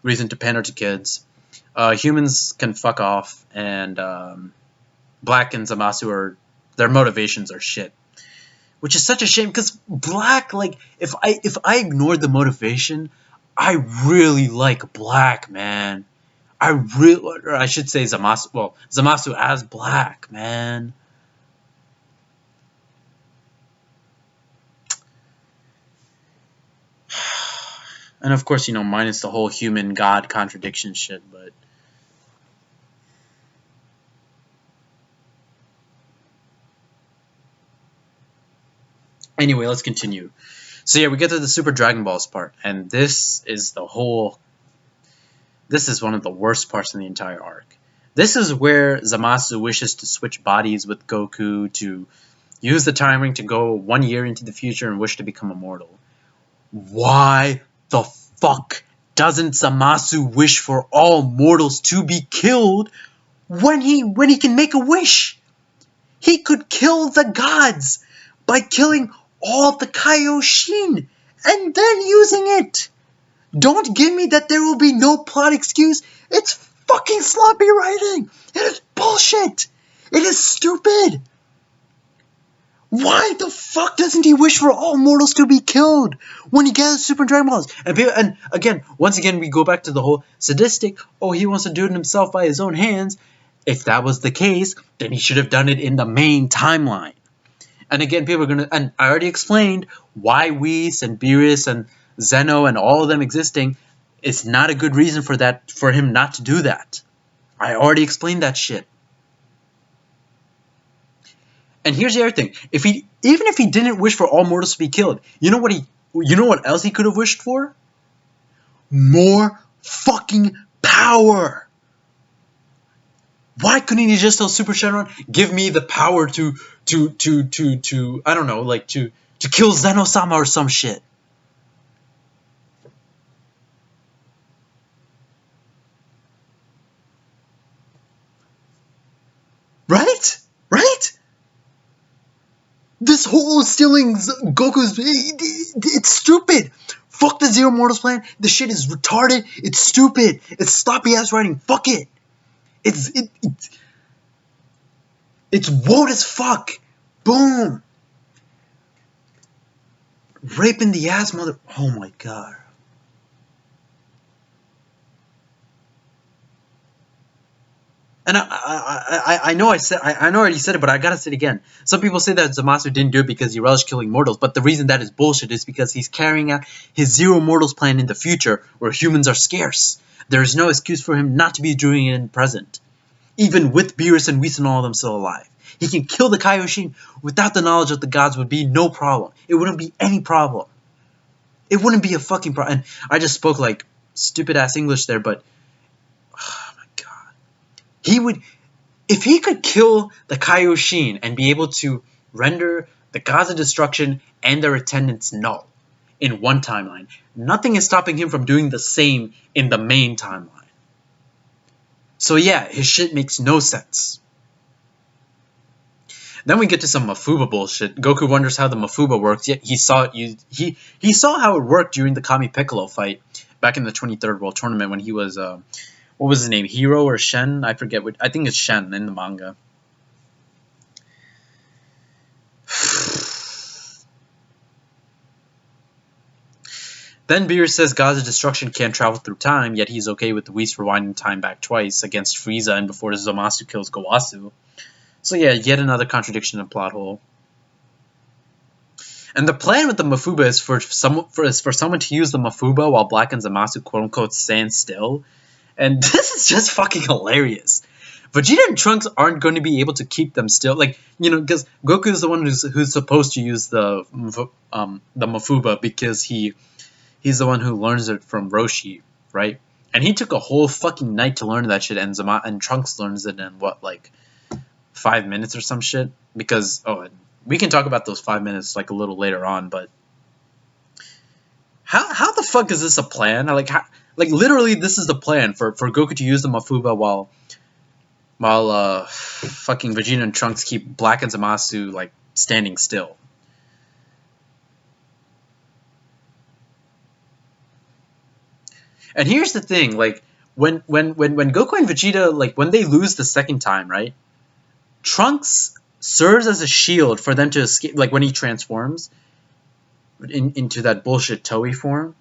reason to pander to kids. Humans can fuck off, and Black and Zamasu their motivations are shit. Which is such a shame, because Black, like, if I ignore the motivation, I really like Black, man. I should say Zamasu. Well, Zamasu as Black, man. And of course, minus the whole human god contradiction shit, but. Anyway, let's continue. So yeah, we get to the Super Dragon Balls part, and this is one of the worst parts in the entire arc. This is where Zamasu wishes to switch bodies with Goku to use the time ring to go 1 year into the future and wish to become immortal. Why the fuck doesn't Zamasu wish for all mortals to be killed when he can make a wish? He could kill the gods by killing all the Kaioshin and then using it. Don't give me that there will be no plot excuse. It's fucking sloppy writing. It is bullshit. It is stupid. Why the fuck doesn't he wish for all mortals to be killed when he gets Super Dragon Balls? And again, once again, we go back to the whole sadistic, oh, he wants to do it himself by his own hands. If that was the case, then he should have done it in the main timeline. And again, people are gonna, and I already explained why Whis and Beerus and Zeno and all of them existing is not a good reason for him not to do that. I already explained that shit. And here's the other thing: even if he didn't wish for all mortals to be killed, you know what else he could have wished for? More fucking power. Why couldn't he just tell Super Shenron, give me the power to I don't know, like to kill Zeno-sama or some shit? Right? Right? This whole stealing Goku's, it's stupid. Fuck the Zero Mortals plan. This shit is retarded. It's stupid. It's sloppy ass writing. Fuck it. It's woke as fuck. Boom. Raping the ass mother. Oh my god. And I know I already said it, but I gotta say it again. Some people say that Zamasu didn't do it because he relished killing mortals, but the reason that is bullshit is because he's carrying out his Zero Mortals plan in the future, where humans are scarce. There is no excuse for him not to be doing it in the present. Even with Beerus and Whis and all of them still alive. He can kill the Kaioshin without the knowledge of the gods would be no problem. It wouldn't be any problem. It wouldn't be a fucking problem. And I just spoke like stupid ass English there, but oh my god. He would, if he could kill the Kaioshin and be able to render the gods of destruction and their attendants null in one timeline, nothing is stopping him from doing the same in the main timeline. So yeah, his shit makes no sense. Then we get to some Mafuba bullshit. Goku wonders how the Mafuba works, yet he saw how it worked during the Kami Piccolo fight back in the 23rd World Tournament when he was what was his name? Hiro or Shen? I forget what. I think it's Shen in the manga. Then Beerus says gods of destruction can't travel through time, yet he's okay with the Whis rewinding time back twice against Frieza and before Zamasu kills Gowasu. So yeah, yet another contradiction and plot hole. And the plan with the Mafuba is for someone to use the Mafuba while Black and Zamasu quote-unquote stand still. And this is just fucking hilarious. Vegeta and Trunks aren't going to be able to keep them still. Like, you know, because Goku is the one who's supposed to use the Mafuba because he's the one who learns it from Roshi, right? And he took a whole fucking night to learn that shit, and Trunks learns it in, what, like 5 minutes or some shit? Because, we can talk about those 5 minutes, like, a little later on, but how the fuck is this a plan? Like, literally, this is the plan for Goku to use the Mafuba while fucking Vegeta and Trunks keep Black and Zamasu, like, standing still. And here's the thing, like, when Goku and Vegeta, like, when they lose the second time, right? Trunks serves as a shield for them to escape, like, when he transforms into that bullshit Toei form.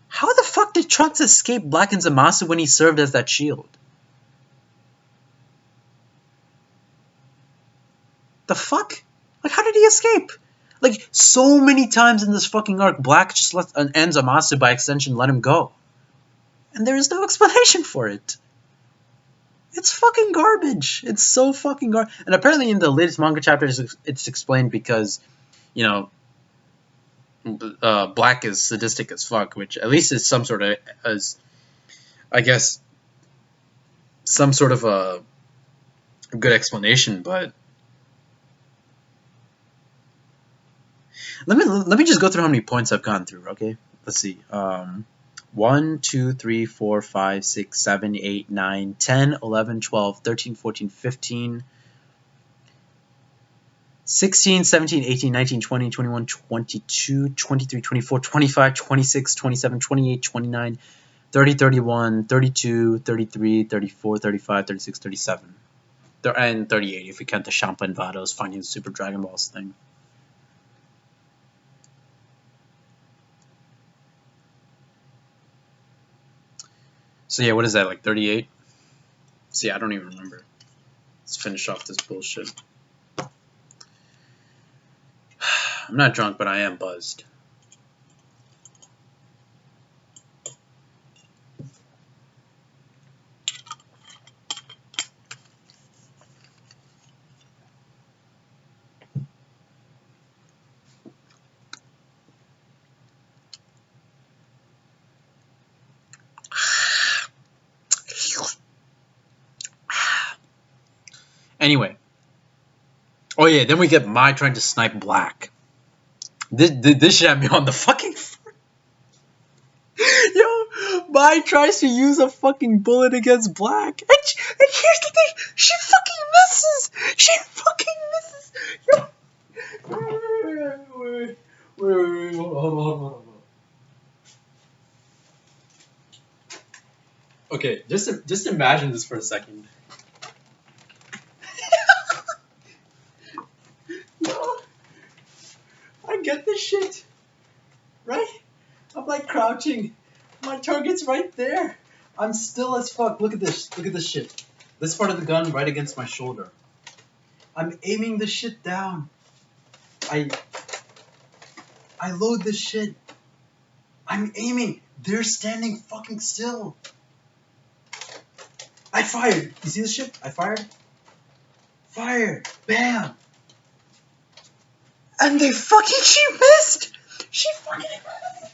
How the fuck did Trunks escape Black and Zamasu when he served as that shield? The fuck? Like, how did he escape? Like, so many times in this fucking arc, Black just let, and Zamasu, by extension, let him go. And there is no explanation for it. It's fucking garbage. It's so fucking garbage. And apparently in the latest manga chapters, it's explained because, you know, Black is sadistic as fuck, which at least is some sort of, I guess, some sort of a good explanation, but let me just go through how many points I've gone through, okay? Let's see. 1, 2, 3, 4, 5, 6, 7, 8, 9, 10, 11, 12, 13, 14, 15, 16, 17, 18, 19, 20, 21, 22, 23, 24, 25, 26, 27, 28, 29, 30, 31, 32, 33, 34, 35, 36, 37. And 38 if we count the Champa and Vados finding the Super Dragon Balls thing. So yeah, what is that, like 38? See, I don't even remember. Let's finish off this bullshit. I'm not drunk, but I am buzzed. Anyway. Oh yeah, then we get Mai trying to snipe Black. This shit had me on the fucking... Yo, Mai tries to use a fucking bullet against Black. And here's the thing, she fucking misses! She fucking misses! Yo. Wait, hold on. Okay, just imagine this for a second. No, I get this shit, right? I'm like crouching. My target's right there. I'm still as fuck. Look at this. Look at this shit. This part of the gun right against my shoulder. I'm aiming this shit down. I load this shit. I'm aiming. They're standing fucking still. I fired. You see this shit? I fired. Fire. Bam. And she missed. She fucking missed.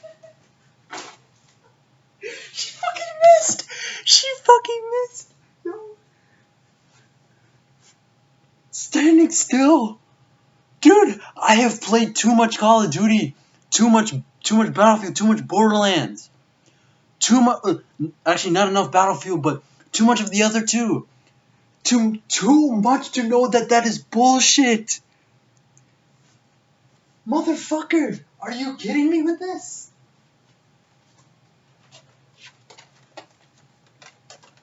She fucking missed. She fucking missed. No. Standing still. Dude, I have played too much Call of Duty. Too much Battlefield. Too much Borderlands. Too much. Actually, not enough Battlefield, but too much of the other two. Too much to know that is bullshit. Motherfucker, are you kidding me with this?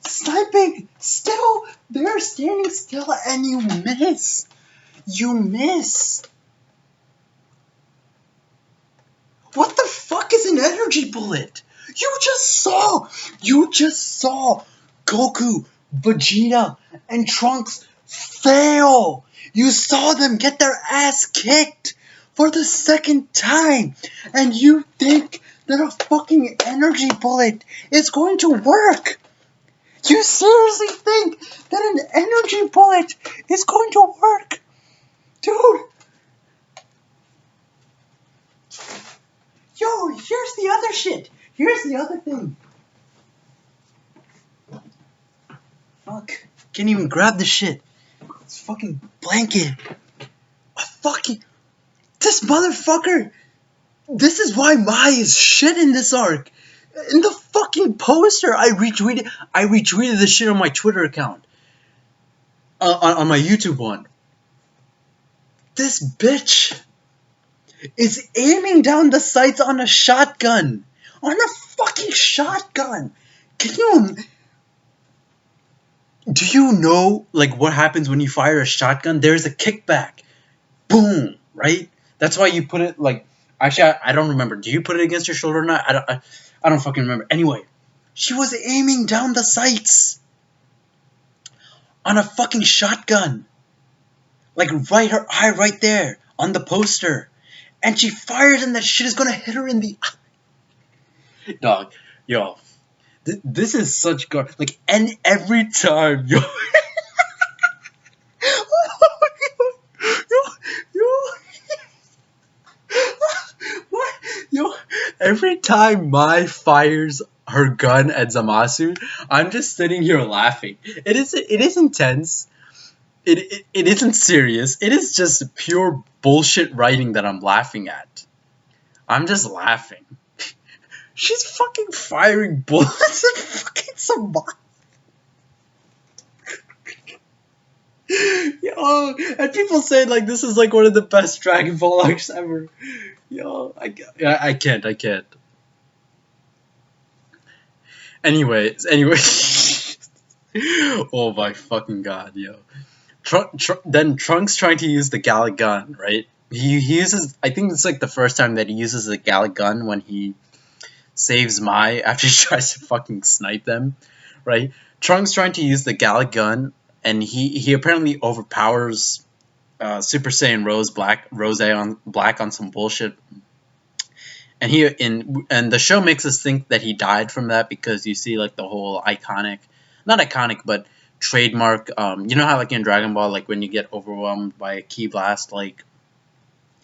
Sniping, still, they're standing still and you miss. You miss. What the fuck is an energy bullet? You just saw Goku, Vegeta, and Trunks fail. You saw them get their ass kicked for the second time, and you think that a fucking energy bullet is going to work? You seriously think that an energy bullet is going to work? Dude! Yo, here's the other shit. Here's the other thing. Fuck. Can't even grab the shit. It's fucking blanket. A fucking... This motherfucker. This is why Mai is shit in this arc. In the fucking poster, I retweeted this shit on my Twitter account. On my YouTube one. This bitch is aiming down the sights on a shotgun. On a fucking shotgun. Can you... Do you know, like, what happens when you fire a shotgun? There's a kickback. Boom, right? That's why you put it, like... Actually, I don't remember. Do you put it against your shoulder or not? I don't fucking remember. Anyway, she was aiming down the sights on a fucking shotgun. Like, right, her eye right there on the poster. And she fired and that shit is gonna hit her in the eye. Dog, yo. This is such garbage. Like, and every time, yo. Yo, every time Mai fires her gun at Zamasu, I'm just sitting here laughing. It is intense. It isn't serious. It is just pure bullshit writing that I'm laughing at. I'm just laughing. She's fucking firing bullets at fucking Zamasu. Yo, and people say like this is like one of the best Dragon Ball arcs ever. Yo, I can't. Anyway. Oh my fucking god, yo. Then Trunks trying to use the Gallic gun, right? He uses. I think it's like the first time that he uses the Gallic gun when he saves Mai after he tries to fucking snipe them, right? Trunks trying to use the Gallic gun, and he apparently overpowers Super Saiyan Rose on Black on some bullshit. And the show makes us think that he died from that because you see like the whole not iconic, but trademark. You know how like in Dragon Ball, like when you get overwhelmed by a ki blast, like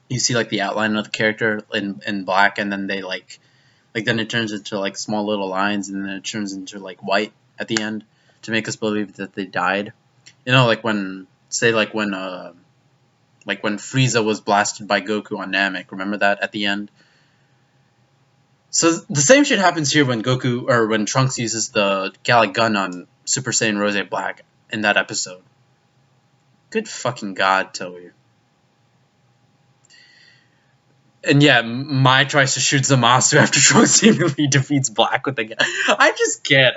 you see like the outline of the character in black, and then they like then it turns into like small little lines, and then it turns into like white at the end to make us believe that they died. You know, like when Frieza was blasted by Goku on Namek. Remember that at the end? So the same shit happens here when when Trunks uses the Gallic gun on Super Saiyan Rose Black in that episode. Good fucking god, Toei. And yeah, Mai tries to shoot Zamasu after Trunks seemingly defeats Black with the gun. I just can't.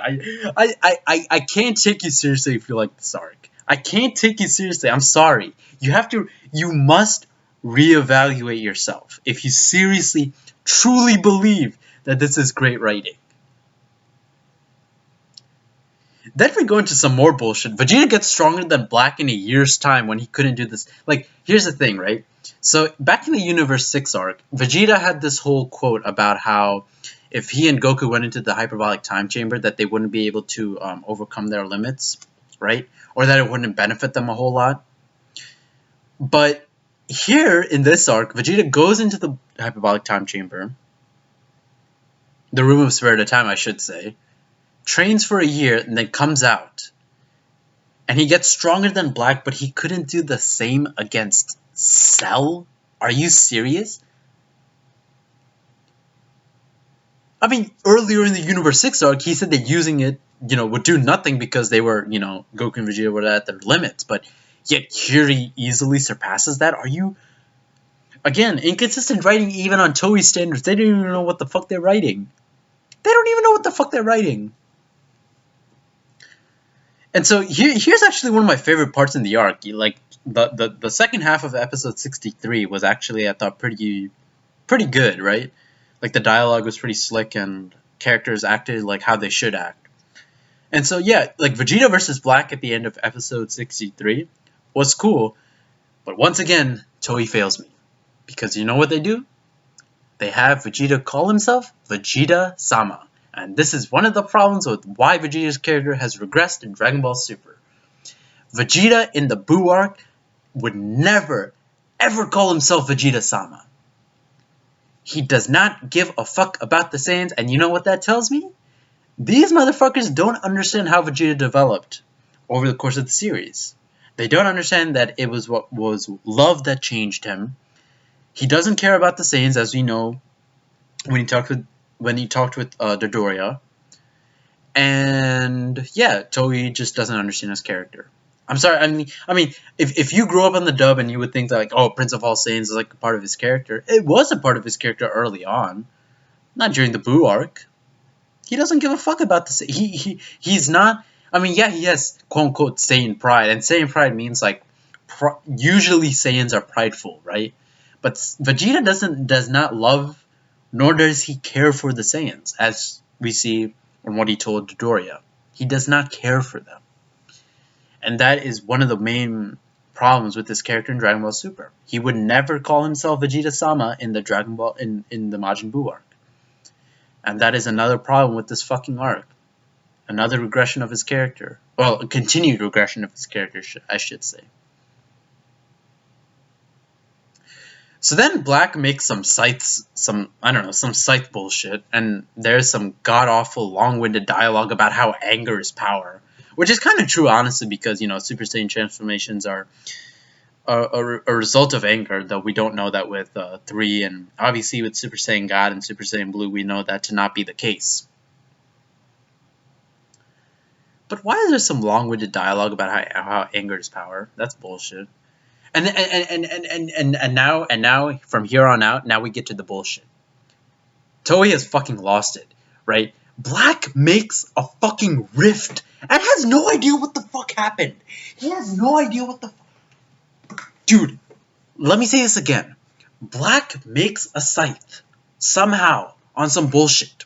I can't take you seriously if you like this arc. I can't take you seriously. I'm sorry. You must reevaluate yourself if you seriously, truly believe that this is great writing. Then we go into some more bullshit. Vegeta gets stronger than Black in a year's time when he couldn't do this. Like, here's the thing, right? So, back in the Universe 6 arc, Vegeta had this whole quote about how if he and Goku went into the hyperbolic time chamber, that they wouldn't be able to overcome their limits, right? Or that it wouldn't benefit them a whole lot. But here, in this arc, Vegeta goes into the hyperbolic time chamber, the room of spirit of time, I should say, trains for a year, and then comes out. And he gets stronger than Black, but he couldn't do the same against Cell? Are you serious? I mean, earlier in the Universe 6 arc, he said that using it, would do nothing because they were, Goku and Vegeta were at their limits. But yet here he easily surpasses that? Are you... Again, inconsistent writing even on Toei standards. They don't even know what the fuck they're writing. And so here's actually one of my favorite parts in the arc. Like the second half of episode 63 was actually, I thought, pretty good, right? Like the dialogue was pretty slick and characters acted like how they should act. And so yeah, like Vegeta versus Black at the end of episode 63 was cool, but once again, Toei fails me. Because you know what they do? They have Vegeta call himself Vegeta-sama. And this is one of the problems with why Vegeta's character has regressed in Dragon Ball Super. Vegeta in the Buu arc would never, ever call himself Vegeta-sama. He does not give a fuck about the Saiyans, and you know what that tells me? These motherfuckers don't understand how Vegeta developed over the course of the series. They don't understand that it was what was love that changed him. He doesn't care about the Saiyans, as we know when he talked with Dodoria. And yeah, Toei just doesn't understand his character. I'm sorry, I mean, if you grew up on the dub and you would think that, like, oh, Prince of All Saiyans is like a part of his character, it was a part of his character early on, not during the Buu arc. He doesn't give a fuck about this. He's not. I mean, yeah, he has quote unquote Saiyan pride, and Saiyan pride means like usually Saiyans are prideful, right? But Vegeta does not love, nor does he care for the Saiyans, as we see in what he told Dodoria. He does not care for them. And that is one of the main problems with this character in Dragon Ball Super. He would never call himself Vegeta-sama in the Dragon Ball in the Majin Buu arc. And that is another problem with this fucking arc. Another regression of his character. Well, a continued regression of his character, I should say. So then Black makes some scythe bullshit, and there's some god-awful, long-winded dialogue about how anger is power. Which is kind of true, honestly, because, Super Saiyan transformations are a result of anger, though we don't know that with 3, and obviously with Super Saiyan God and Super Saiyan Blue, we know that to not be the case. But why is there some long-winded dialogue about how anger is power? That's bullshit. And now from here on out, now we get to the bullshit. Toei has fucking lost it, right? Black makes a fucking rift and has no idea what the fuck happened. He has no idea what the Dude, let me say this again. Black makes a scythe. Somehow. On some bullshit.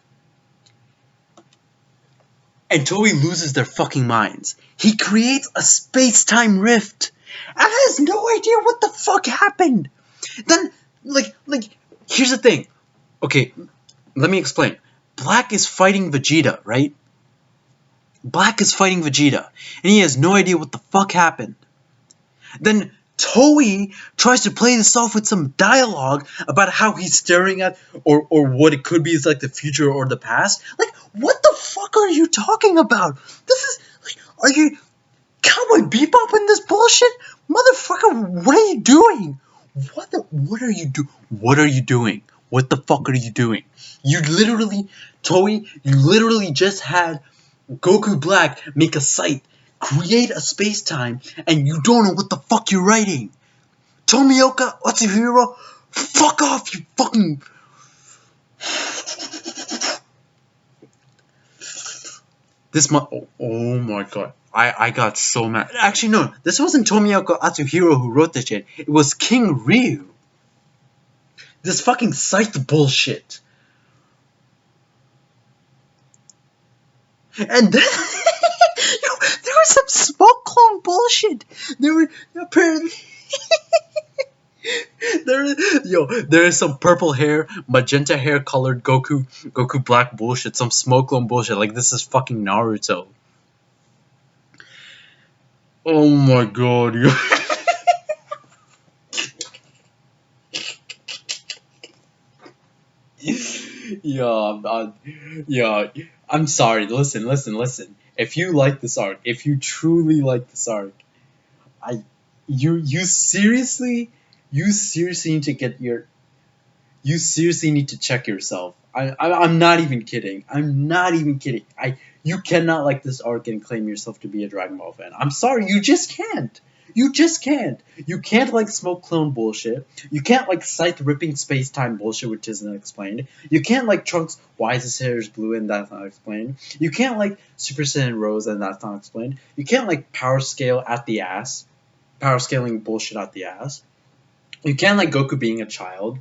And Toei loses their fucking minds. He creates a space-time rift. And has no idea what the fuck happened. Then, here's the thing. Okay, let me explain. Black is fighting Vegeta, right? Black is fighting Vegeta. And he has no idea what the fuck happened. Then Toei tries to play this off with some dialogue about how he's staring at, or what it could be is like the future or the past. Like, what the fuck are you talking about? This is, like, are you Cowboy Bebop in this bullshit? Motherfucker, what are you doing? What are you doing? What the fuck are you doing? Toei, you literally just had Goku Black make a site, create a space-time, and you don't know what the fuck you're writing. Tomioka Atsuhiro, fuck off, you fucking... Oh my god. I got so mad. Actually, no. This wasn't Tomioka Atsuhiro who wrote this shit. It was King Ryu. This fucking scythe bullshit. And then... there was some smoke clone bullshit. There were... Apparently... there is some purple hair, magenta hair colored Goku Black bullshit, some smoke clone bullshit. Like, this is fucking Naruto. Oh my god, I'm sorry. Listen. If you like this arc, if you truly like this arc, you seriously need to you seriously need to check yourself. I'm not even kidding. You cannot like this arc and claim yourself to be a Dragon Ball fan. I'm sorry, you just can't. You can't like smoke clone bullshit. You can't like scythe ripping space time bullshit, which isn't explained. You can't like Trunks, why is his hair is blue and that's not explained. You can't like Super Saiyan Rose and that's not explained. You can't like power scaling bullshit at the ass. You can't like Goku being a child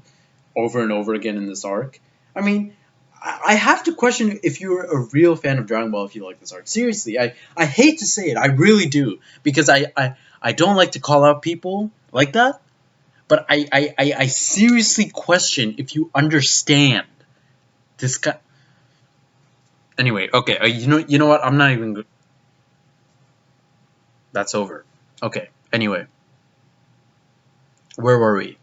over and over again in this arc. I mean, I have to question if you're a real fan of Dragon Ball if you like this arc. Seriously, I hate to say it, I really do, because I don't like to call out people like that, but I seriously question if you understand this guy. Anyway, okay, you know what? I'm not even. That's over. Okay. Anyway, where were we?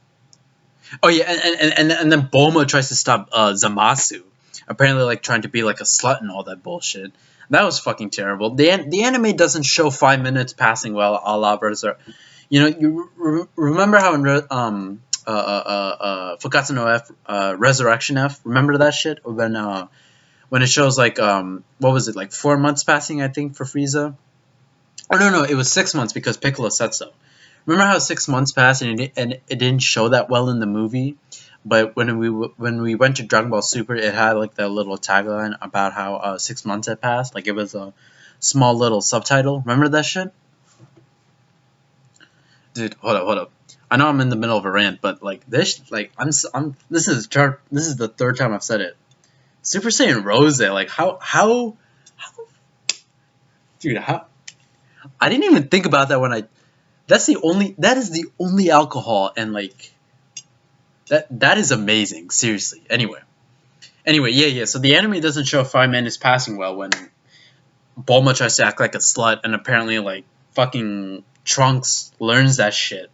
Oh yeah, and then Bulma tries to stop Zamasu, apparently like trying to be like a slut and all that bullshit. That was fucking terrible. The anime doesn't show 5 minutes passing well, a la Berserk. You know, remember how in Fukatsu no F, Resurrection F, remember that shit? When it shows like what was it, like 4 months passing, I think, for Frieza? Oh no, it was 6 months because Piccolo said so. Remember how 6 months passed and it didn't show that well in the movie, but when we went to Dragon Ball Super, it had like that little tagline about how 6 months had passed. Like, it was a small little subtitle. Remember that shit? Dude, hold up. I know I'm in the middle of a rant, but like this, like this is the third time I've said it. Super Saiyan Rose, like how, dude, how? I didn't even think about that when I. That is the only alcohol, and like that is amazing. Seriously. Anyway, yeah. So the anime doesn't show 5 minutes passing well when Bulma tries to act like a slut, and apparently like fucking Trunks learns that shit.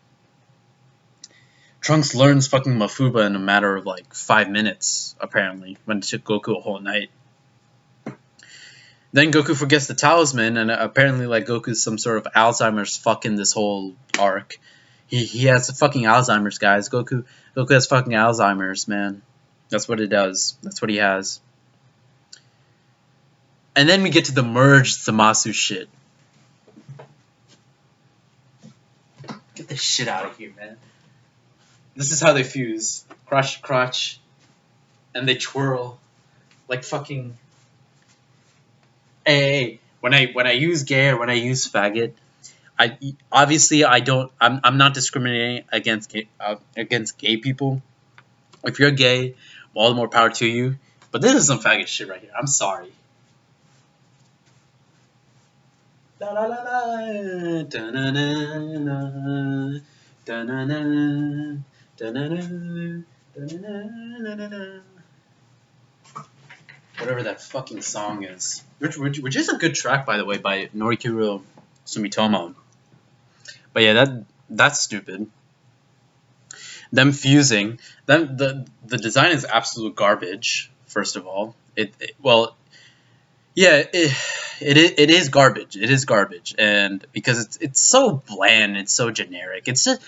Trunks learns fucking Mafuba in a matter of like 5 minutes, apparently, when it took Goku a whole night. Then Goku forgets the talisman, and apparently like Goku's some sort of Alzheimer's fucking this whole arc. He has fucking Alzheimer's, guys. Goku has fucking Alzheimer's, man. That's what it does. That's what he has. And then we get to the merged Zamasu shit. Get this shit out of here, man. This is how they fuse. Crotch to crotch. And they twirl. Like fucking... Hey, when I use gay or when I use faggot, I'm not discriminating against gay people. If you're gay, all the more power to you. But this is some faggot shit right here. I'm sorry. La la la la, da na na na, da na na, da na na, da na na na. Whatever that fucking song is, which is a good track by the way by Norikuro Sumitomo. But yeah, that's stupid. Them fusing, them the design is absolute garbage. First of all, well, yeah, it is garbage. It is garbage, and because it's so bland, it's so generic. It's just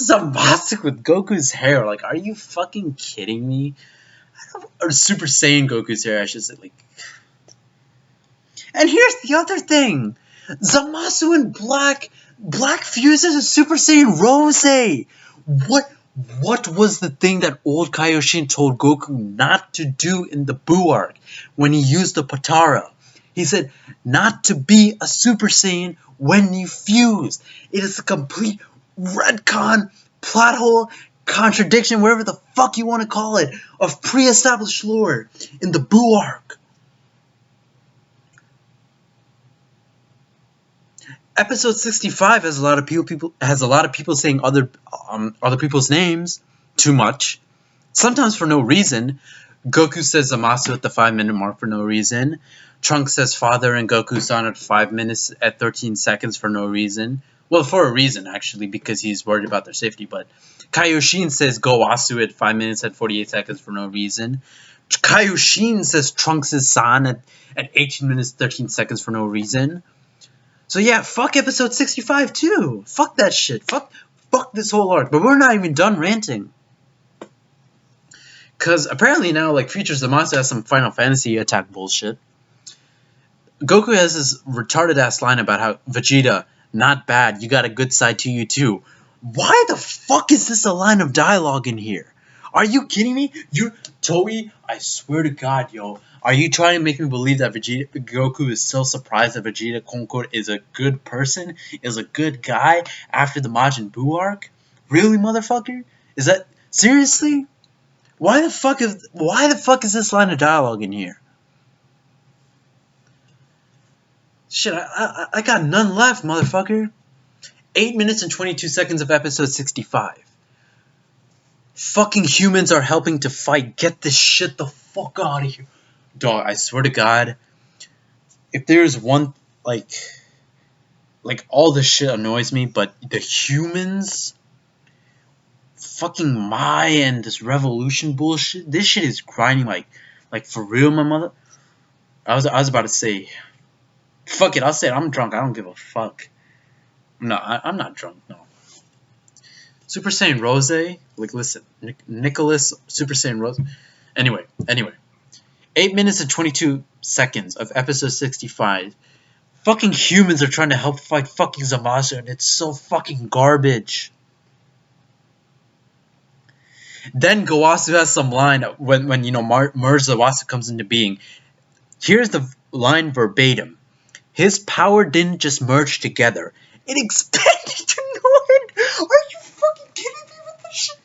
Zamasu with Goku's hair. Like, are you fucking kidding me? Or Super Saiyan Goku's hair, I should say. Like, and here's the other thing: Zamasu in black fuses a Super Saiyan Rose. What was the thing that old Kaioshin told Goku not to do in the Buu arc when he used the Patara? He said not to be a Super Saiyan when you fuse. It is a complete retcon, plot hole, contradiction, whatever the fuck you want to call it, of pre-established lore in the Buu arc. Episode 65 has a lot of people saying other people's names too much, sometimes for no reason. Goku says Zamasu at the 5-minute mark for no reason. Trunks says father and Goku-san at 5 minutes at 13 seconds for no reason. Well, for a reason actually, because he's worried about their safety. But Kaioshin says Gowasu at 5 minutes at 48 seconds for no reason. Kaioshin says Trunks' san at 18 minutes 13 seconds for no reason. So yeah, fuck episode 65 too. Fuck that shit. Fuck this whole arc. But we're not even done ranting. Because apparently now, like, Future Zamasu has some Final Fantasy attack bullshit. Goku has this retarded ass line about how Vegeta, not bad, you got a good side to you too. Why the fuck is this a line of dialogue in here? Are you kidding me? Toei, I swear to God, yo. Are you trying to make me believe that Goku is so surprised that Vegeta Concord is a good person, is a good guy after the Majin Buu arc? Really, motherfucker? Is that seriously? Why the fuck is this line of dialogue in here? Shit, I got none left, motherfucker. 8 minutes and 22 seconds of episode 65. Fucking humans are helping to fight. Get this shit the fuck out of here. Dog, I swear to God, if there's one, like all this shit annoys me, but the humans, fucking Mai and this revolution bullshit, this shit is grinding like for real, my mother. I was about to say, fuck it, I'll say it, I'm drunk, I don't give a fuck. No, I'm not drunk, no. Super Saiyan Rose, like, listen, Nicholas, Super Saiyan Rose. Anyway. 8 minutes and 22 seconds of episode 65. Fucking humans are trying to help fight fucking Zamasu, and it's so fucking garbage. Then Gowasu has some line when you know Merge Zawasu comes into being. Here's the line verbatim. His power didn't just merge together. It expanded to no end. Are you fucking kidding me with this shit?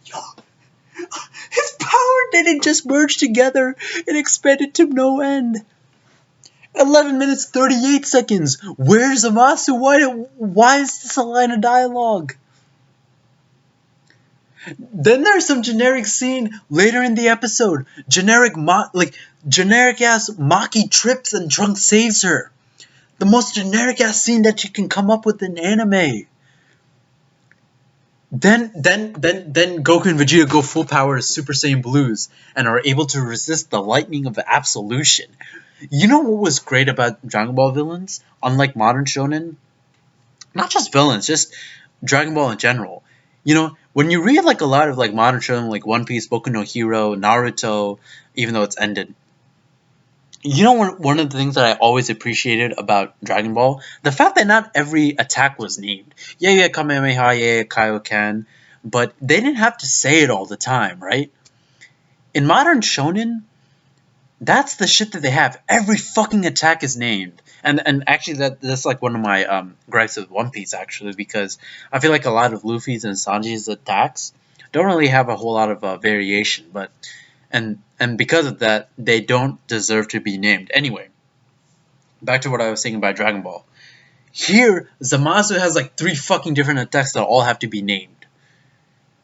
Yo, his power didn't just merge together. It expanded to no end. 11 minutes 38 seconds. Where's Zamasu? Why is this a line of dialogue? Then there's some generic scene later in the episode. Generic ass Maki trips and Trunks saves her. The most generic ass scene that you can come up with in anime. Then Goku and Vegeta go full power as Super Saiyan Blues and are able to resist the lightning of absolution. You know what was great about Dragon Ball villains? Unlike modern shonen, not just villains, just Dragon Ball in general. You know, when you read like a lot of like modern shonen like One Piece, Boku no Hero, Naruto, even though it's ended, you know one of the things that I always appreciated about Dragon Ball? The fact that not every attack was named. Yeah, Kamehameha, yeah, Kaioken, but they didn't have to say it all the time, right? In modern shonen, That's the shit that they have. Every fucking attack is named. And actually that's like one of my gripes with One Piece actually, because I feel like a lot of Luffy's and Sanji's attacks don't really have a whole lot of variation, but and because of that they don't deserve to be named. Anyway, back to what I was saying about Dragon Ball. Here, Zamasu has like 3 fucking different attacks that all have to be named.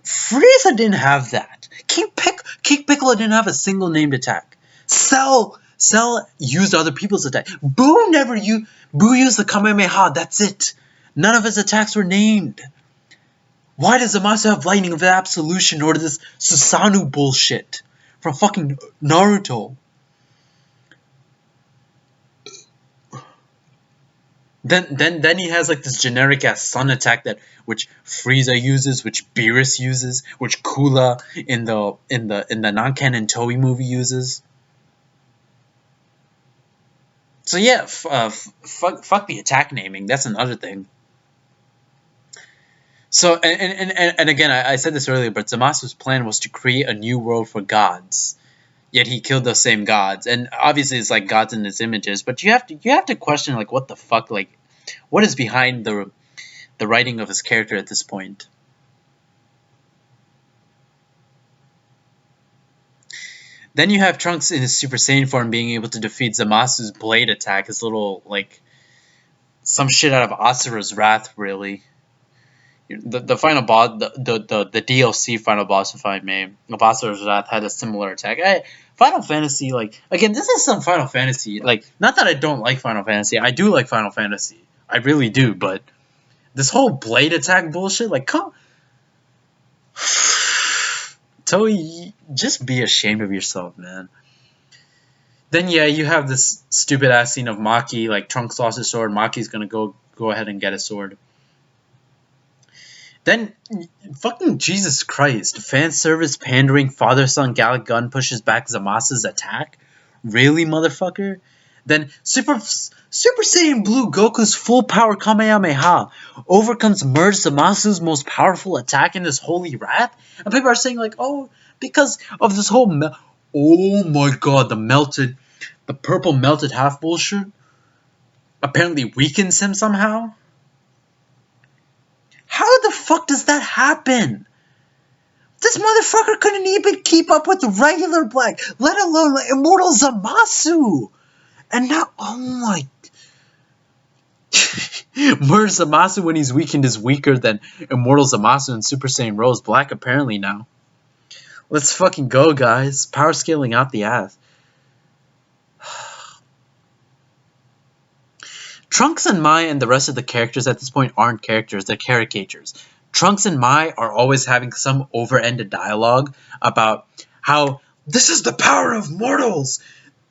Frieza didn't have that. King Piccolo didn't have a single named attack. Cell used other people's attack. Boo used the Kamehameha. That's it. None of his attacks were named. Why does Zamasu have lightning of absolution or this Susanoo bullshit from fucking Naruto? Then he has like this generic ass sun attack that which Frieza uses, which Beerus uses, which Kula in the non-canon Toei movie uses. So yeah, fuck the attack naming. That's another thing. So and again, I said this earlier, but Zamasu's plan was to create a new world for gods. Yet he killed those same gods, and obviously it's like gods in his images. But you have to question like what the fuck, like what is behind the writing of his character at this point. Then you have Trunks in his Super Saiyan form being able to defeat Zamasu's blade attack, his little like some shit out of Asura's Wrath, really. The final boss, the DLC final boss, if I may, of Asura's Wrath had a similar attack. Final Fantasy, like again, this is some Final Fantasy. Like, not that I don't like Final Fantasy, I do like Final Fantasy, I really do. But this whole blade attack bullshit, like, come, Toei, just be ashamed of yourself, man. Then yeah, you have this stupid ass scene of Maki, like Trunks lost his sword, Maki's gonna go ahead and get a sword. Then, fucking Jesus Christ, fan service pandering father son Gallic Gun pushes back Zamasu's attack? Really, motherfucker? Then Super Saiyan Blue Goku's full power Kamehameha overcomes Merge Zamasu's most powerful attack in this holy wrath? And people are saying like, oh, because of this whole oh my god, the purple melted half bullshit apparently weakens him somehow? How the fuck does that happen? This motherfucker couldn't even keep up with the regular Black, let alone like, Immortal Zamasu. And now, oh my... Merge Zamasu when he's weakened is weaker than Immortal Zamasu and Super Saiyan Rose Black apparently now. Let's fucking go, guys. Power scaling out the ass. Trunks and Mai and the rest of the characters at this point aren't characters, they're caricatures. Trunks and Mai are always having some over-ended dialogue about how this is the power of mortals.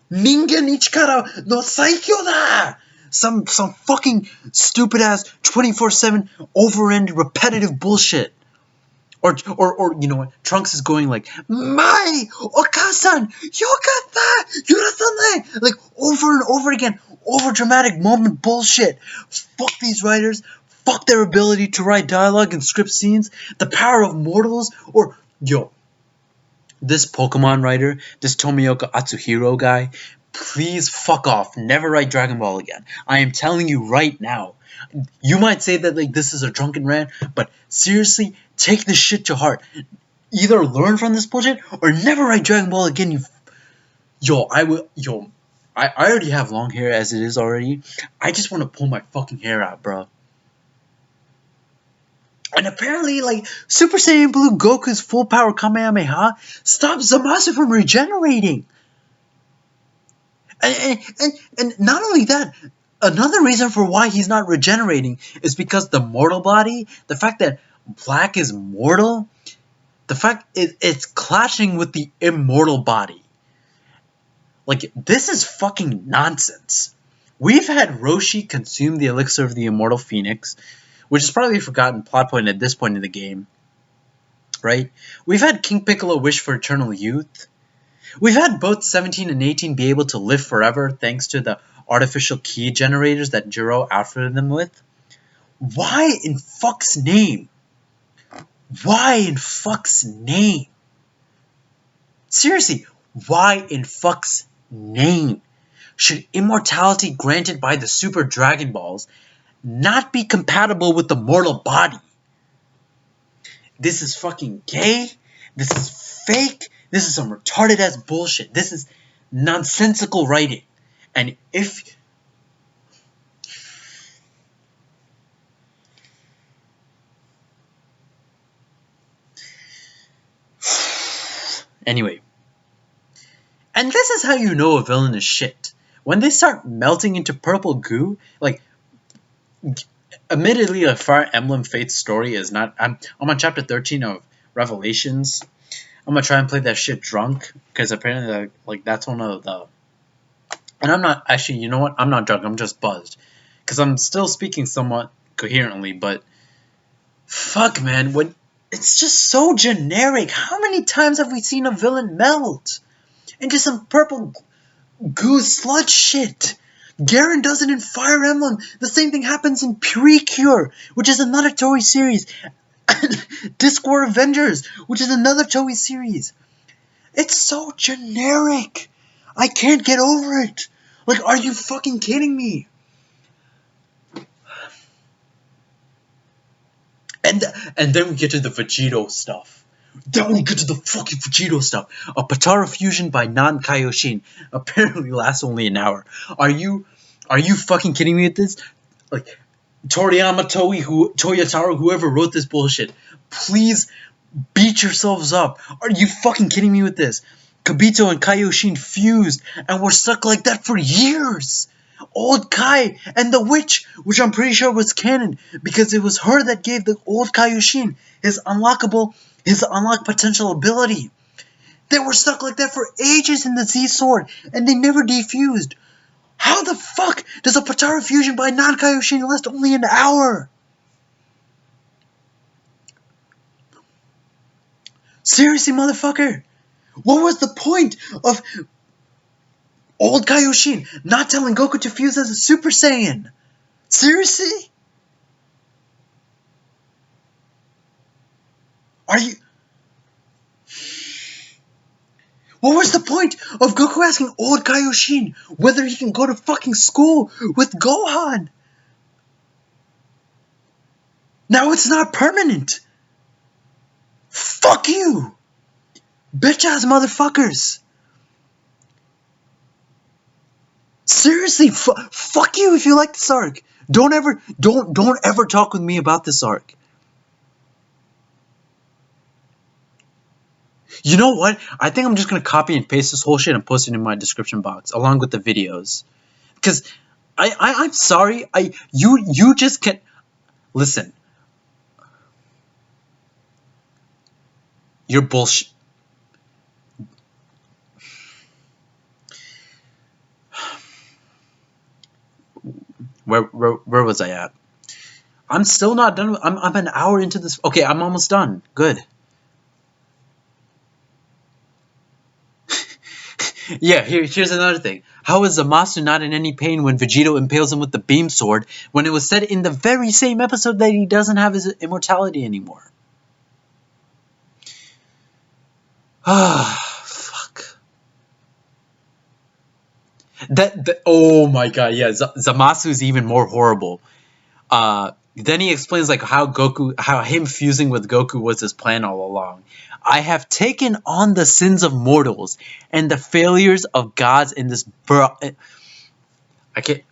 Ningen ichikara no saikyo da! Some fucking stupid ass 24/7 over-ended repetitive bullshit. Or you know what? Trunks is going like, Mai, Okasan, yokata, yurasane, like over and over again, over dramatic moment bullshit. Fuck these writers. Fuck their ability to write dialogue and script scenes. The power of mortals. Or yo, this Pokemon writer, this Tomioka Atsuhiro guy, please fuck off. Never write Dragon Ball again. I am telling you right now. You might say that like this is a drunken rant, but seriously, take this shit to heart. Either learn from this bullshit or never write Dragon Ball again. I already have long hair as it is already. I just want to pull my fucking hair out, bro. And apparently, like, Super Saiyan Blue Goku's full power Kamehameha stops Zamasu from regenerating. And not only that, another reason for why he's not regenerating is because the mortal body, the fact that Black is mortal, the fact it's clashing with the immortal body. Like, this is fucking nonsense. We've had Roshi consume the elixir of the immortal phoenix, which is probably a forgotten plot point at this point in the game, right? We've had King Piccolo wish for eternal youth. We've had both 17 and 18 be able to live forever thanks to the artificial key generators that Jiro outfitted them with. Why in fuck's name? Why in fuck's name? Seriously, why in fuck's name? Should immortality granted by the Super Dragon Balls not be compatible with the mortal body? This is fucking gay. This is fake. This is some retarded ass bullshit. This is nonsensical writing. And if... Anyway. And this is how you know a villain is shit. When they start melting into purple goo, like... Admittedly, a Fire Emblem Fates story is not... I'm on chapter 13 of Revelations. I'm gonna try and play that shit drunk, because apparently, like, that's one of the... And I'm not... Actually, you know what? I'm not drunk, I'm just buzzed. Because I'm still speaking somewhat coherently, but... Fuck, man, when... It's just so generic. How many times have we seen a villain melt into some purple goo sludge shit? Garen does it in Fire Emblem. The same thing happens in Precure, which is another Toei series. Discord Avengers, which is another Toei series. It's so generic. I can't get over it. Like, are you fucking kidding me? And then we get to the Vegito stuff. Then we get to the fucking Vegito stuff. A Patara fusion by non-Kaioshin apparently lasts only an hour. Are you fucking kidding me with this? Like, Toriyama, Toyotaro, whoever wrote this bullshit, please beat yourselves up. Are you fucking kidding me with this? Kibito and Kaioshin fused, and we're stuck like that for years. Old Kai and the witch, which I'm pretty sure was canon, because it was her that gave the old Kaioshin his unlocked potential ability. They were stuck like that for ages in the Z-Sword, and they never defused. How the fuck does a Patara fusion by non-Kaioshin last only an hour? Seriously, motherfucker? What was the point of old Kaioshin not telling Goku to fuse as a Super Saiyan? Seriously? Are you... What was the point of Goku asking old Kaioshin whether he can go to fucking school with Gohan? Now it's not permanent. Fuck you! Bitch-ass motherfuckers! Seriously, fuck you if you like this arc. Don't ever talk with me about this arc. You know what? I think I'm just gonna copy and paste this whole shit and post it in my description box along with the videos. Because I'm sorry, you just can't listen. You're bullshit. Where was I at? I'm still not done. I'm an hour into this. Okay, I'm almost done. Good. Yeah, here's another thing. How is Zamasu not in any pain when Vegito impales him with the beam sword when it was said in the very same episode that he doesn't have his immortality anymore? Ah, fuck. Oh my god, yeah, Zamasu is even more horrible. Then he explains like how him fusing with Goku was his plan all along. I have taken on the sins of mortals and the failures of gods in this I can't.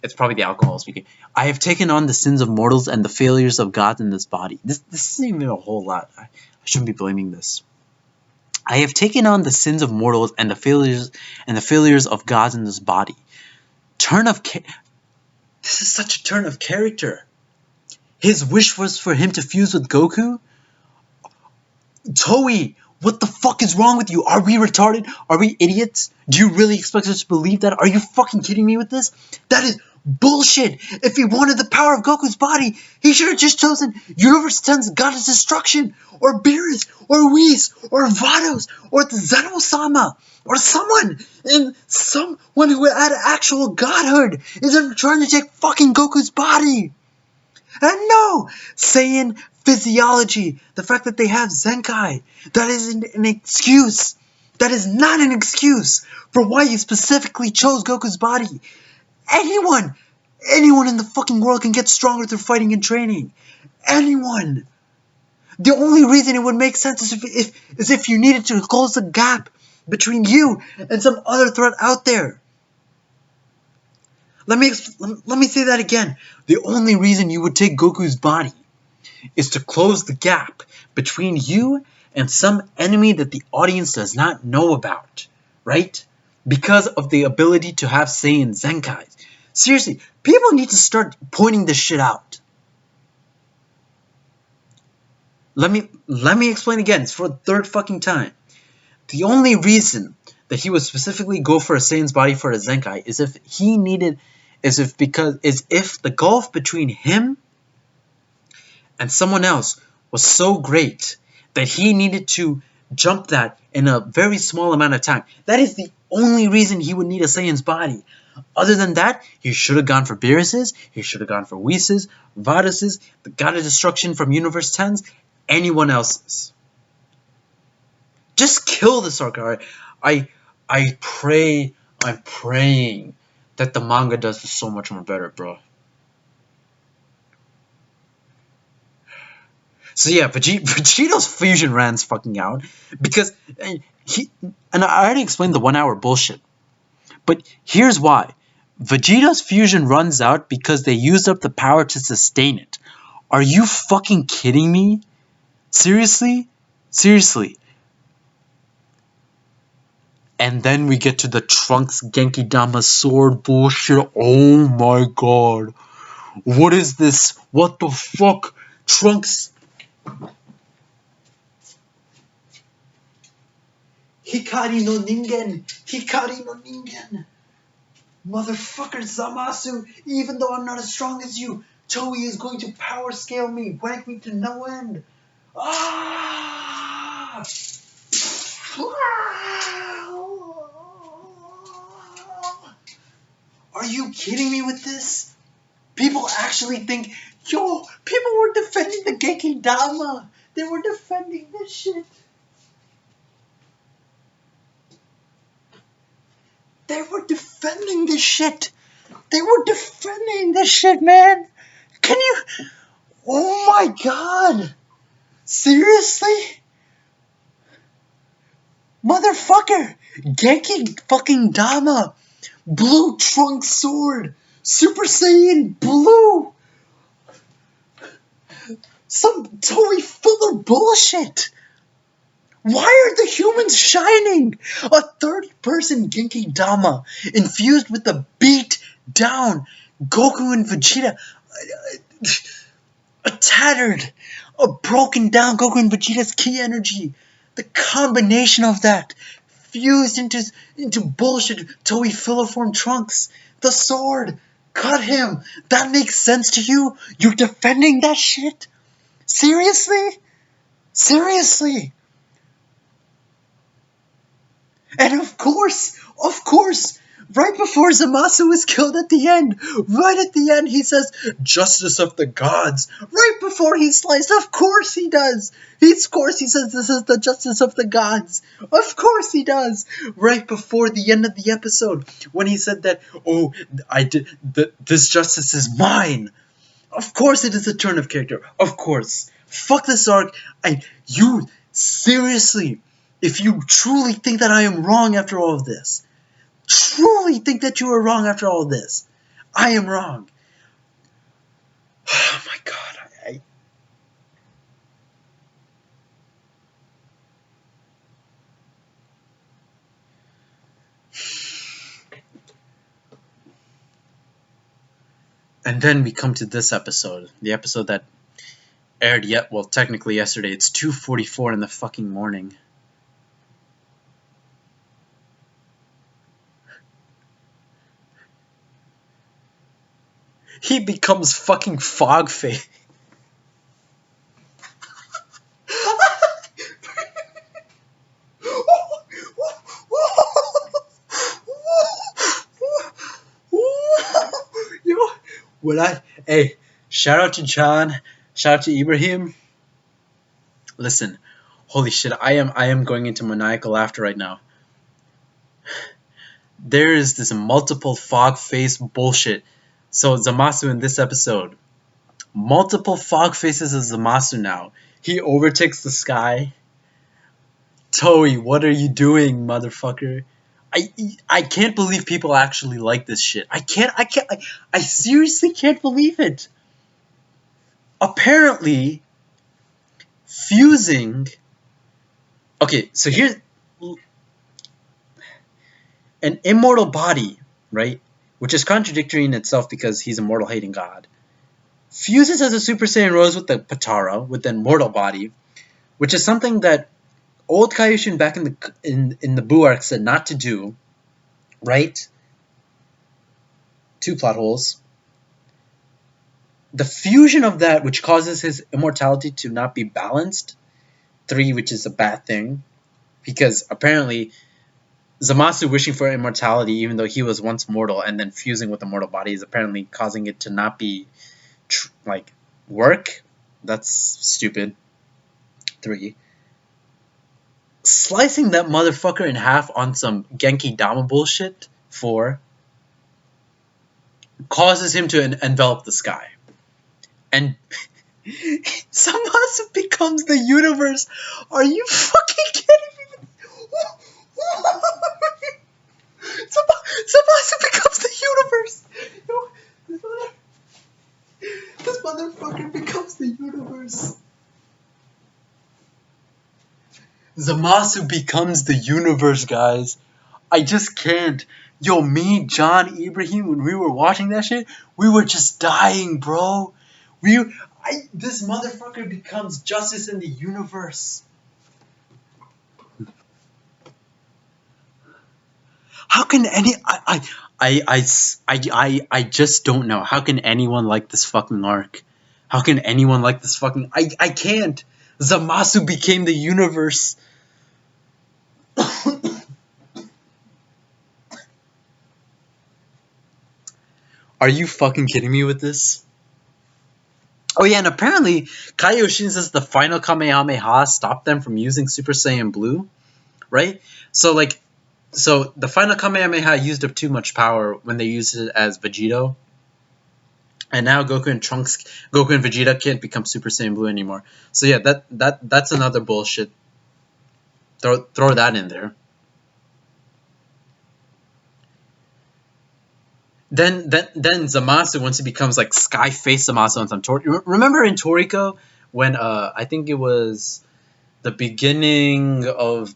It's probably the alcohol speaking. I have taken on the sins of mortals and the failures of gods in this body. This isn't even a whole lot. I shouldn't be blaming this. I have taken on the sins of mortals and the failures of gods in this body. This is such a turn of character. His wish was for him to fuse with Goku? Toei, what the fuck is wrong with you? Are we retarded? Are we idiots? Do you really expect us to believe that? Are you fucking kidding me with this? That is bullshit. If he wanted the power of Goku's body, he should have just chosen Universe 10's Goddess Destruction, or Beerus, or Whis, or Vados, or the Zeno-sama, or someone who had actual godhood instead of trying to take fucking Goku's body. And no, Saiyan physiology, the fact that they have Zenkai, that isn't an excuse. That is not an excuse for why you specifically chose Goku's body. Anyone in the fucking world can get stronger through fighting and training. Anyone. The only reason it would make sense is if you needed to close the gap between you and some other threat out there. Let me say that again. The only reason you would take Goku's body is to close the gap between you and some enemy that the audience does not know about, right? Because of the ability to have Saiyan Zenkais. Seriously, people need to start pointing this shit out. Let me explain again. It's for the third fucking time. The only reason that he would specifically go for a Saiyan's body for a Zenkai is if the gulf between him and someone else was so great that he needed to jump that in a very small amount of time. That is the only reason he would need a Saiyan's body. Other than that, he should have gone for Beerus's, he should have gone for Whis', Vadas's, the God of Destruction from Universe 10's, anyone else's. Just kill this arc. I'm praying that the manga does this so much more better, bro. So yeah, Vegito's fusion rants fucking out because and I already explained the 1 hour bullshit. But here's why. Vegeta's fusion runs out because they used up the power to sustain it. Are you fucking kidding me? Seriously? Seriously. And then we get to the Trunks Genki Dama sword bullshit. Oh my god. What is this? What the fuck? Trunks. Hikari no Ningen. Hikari no Ningen. Motherfucker Zamasu. Even though I'm not as strong as you, Toei is going to power scale me. Wank me to no end. Ah! Are you kidding me with this? People actually think, yo, people were defending the Genki Dama. They were defending this shit. They were defending this shit. They were defending this shit, man. Can you... Oh my god. Seriously? Motherfucker. Genki fucking Dama. Blue Trunks sword. Super Saiyan Blue. Some Toei filler bullshit. Why are the humans shining? A 30-person Genki Dama infused with the beat down Goku and Vegeta. A broken down Goku and Vegeta's ki energy. The combination of that fused into bullshit Toei filler form Trunks. The sword. Cut him. That makes sense to you? You're defending that shit? Seriously? Seriously? And of course, right before Zamasu is killed at the end, he says, "Justice of the gods." Right before he's sliced, of course he does. Of course he says, "This is the justice of the gods." Of course he does. Right before the end of the episode, when he said that, "Oh, this justice is mine." Of course it is a turn of character. Of course. Fuck this arc. Seriously. If you truly think that I am wrong after all of this, truly think that you are wrong after all of this, I am wrong. Oh my god. And then we come to this episode, the episode that aired technically yesterday. It's 2:44 in the fucking morning. He becomes fucking fog face. Hey, shout out to John, shout out to Ibrahim. Listen, holy shit, I am going into maniacal laughter right now. there is this multiple fog face bullshit. So Zamasu in this episode, multiple fog faces of Zamasu now. He overtakes the sky. Toei, what are you doing, motherfucker? I can't believe people actually like this shit. I seriously can't believe it. Apparently, fusing. Okay, so here's an immortal body, right? Which is contradictory in itself because he's a mortal hating god. Fuses as a Super Saiyan Rose with the Patara, with the immortal body, which is something that old Kaioshin back in the Buu arc said not to do, right? 2 plot holes. The fusion of that, which causes his immortality to not be balanced. 3, which is a bad thing, because apparently Zamasu wishing for immortality, even though he was once mortal, and then fusing with the mortal body is apparently causing it to not be work. That's stupid. 3. Slicing that motherfucker in half on some Genki Dama bullshit. 4. Causes him to envelop the sky. And Zamasu becomes the universe. Are you fucking kidding me? Zamasu becomes the universe. This motherfucker becomes the universe. Zamasu becomes the universe, guys. I just can't. Yo, me, John, Ibrahim, when we were watching that shit, we were just dying, bro. This motherfucker becomes justice in the universe. How can I just don't know. How can anyone like this fucking arc? How can anyone like this fucking... I can't. Zamasu became the universe. Are you fucking kidding me with this? Oh yeah, and apparently Kaioshin says the final Kamehameha stopped them from using Super Saiyan Blue, right? So the final Kamehameha used up too much power when they used it as Vegito. And now Goku and Vegeta can't become Super Saiyan Blue anymore. So yeah, that's another bullshit. Throw that in there. Then Zamasu, once he becomes like Sky Face Zamasu on some remember in Toriko when I think it was the beginning of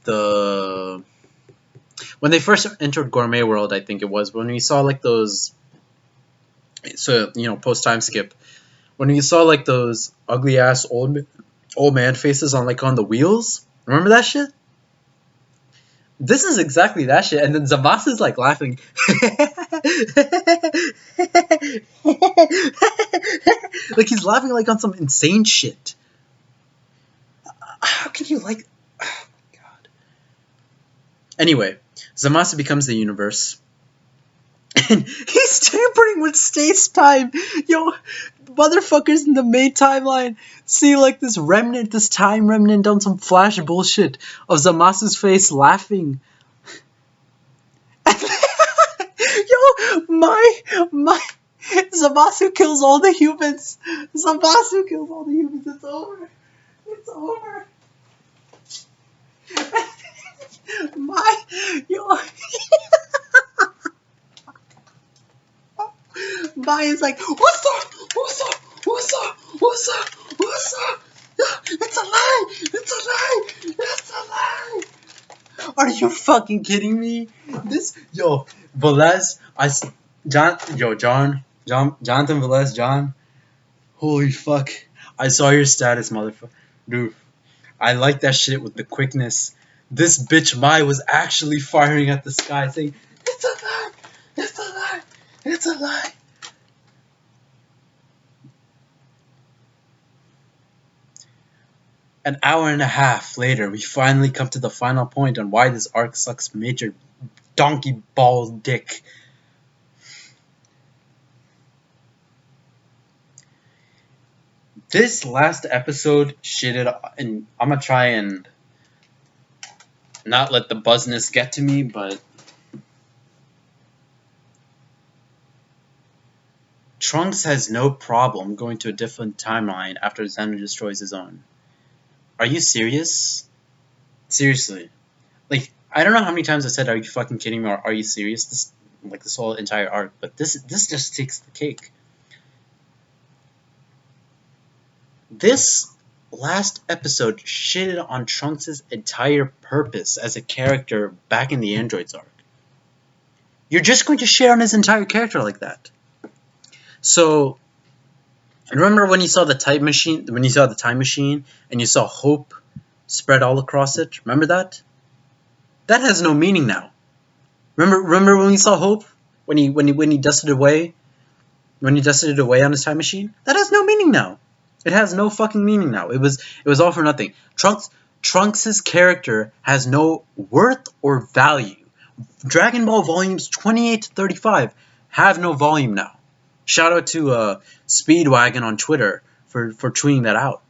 when they first entered Gourmet World, I think it was when we saw like those, so post time skip, when we saw like those ugly ass old man faces on the wheels. Remember that shit? This is exactly that shit, and then Zamasu's like laughing. Like he's laughing like on some insane shit. How can you like... Oh my god. Anyway, Zamasu becomes the universe. And he's tampering with space-time. Yo, motherfuckers in the main timeline see like this time remnant on some Flash bullshit of Zamasu's face laughing. Yo, my Zamasu kills all the humans. Zamasu kills all the humans. It's over. It's over. Mai is like, what's up? What's up? What's up? What's up? What's up? It's a lie. It's a lie. It's a lie. Are you fucking kidding me? Velez, Jonathan Velez, John. Holy fuck. I saw your status, motherfucker. Dude, I like that shit with the quickness. This bitch Mai was actually firing at the sky saying, it's a lie. It's a lie. It's a lie. An hour and a half later, we finally come to the final point on why this arc sucks major donkey ball dick. This last episode shitted, and I'm gonna try and not let the buzzness get to me, but Trunks has no problem going to a different timeline after Zeno destroys his own. Are you serious? Seriously. Like, I don't know how many times I said, "Are you fucking kidding me?" or "Are you serious?" This whole entire arc, but this just takes the cake. This last episode shitted on Trunks' entire purpose as a character back in the Androids arc. You're just going to shit on his entire character like that. So, remember when you saw the time machine? When you saw the time machine and you saw hope spread all across it? Remember that? That has no meaning now. Remember when we saw hope when he dusted away it away on his time machine? That has no meaning now. It has no fucking meaning now. It was all for nothing. Trunks' character has no worth or value. Dragon Ball volumes 28 to 35 have no volume now. Shout out to Speedwagon on Twitter for tweeting that out.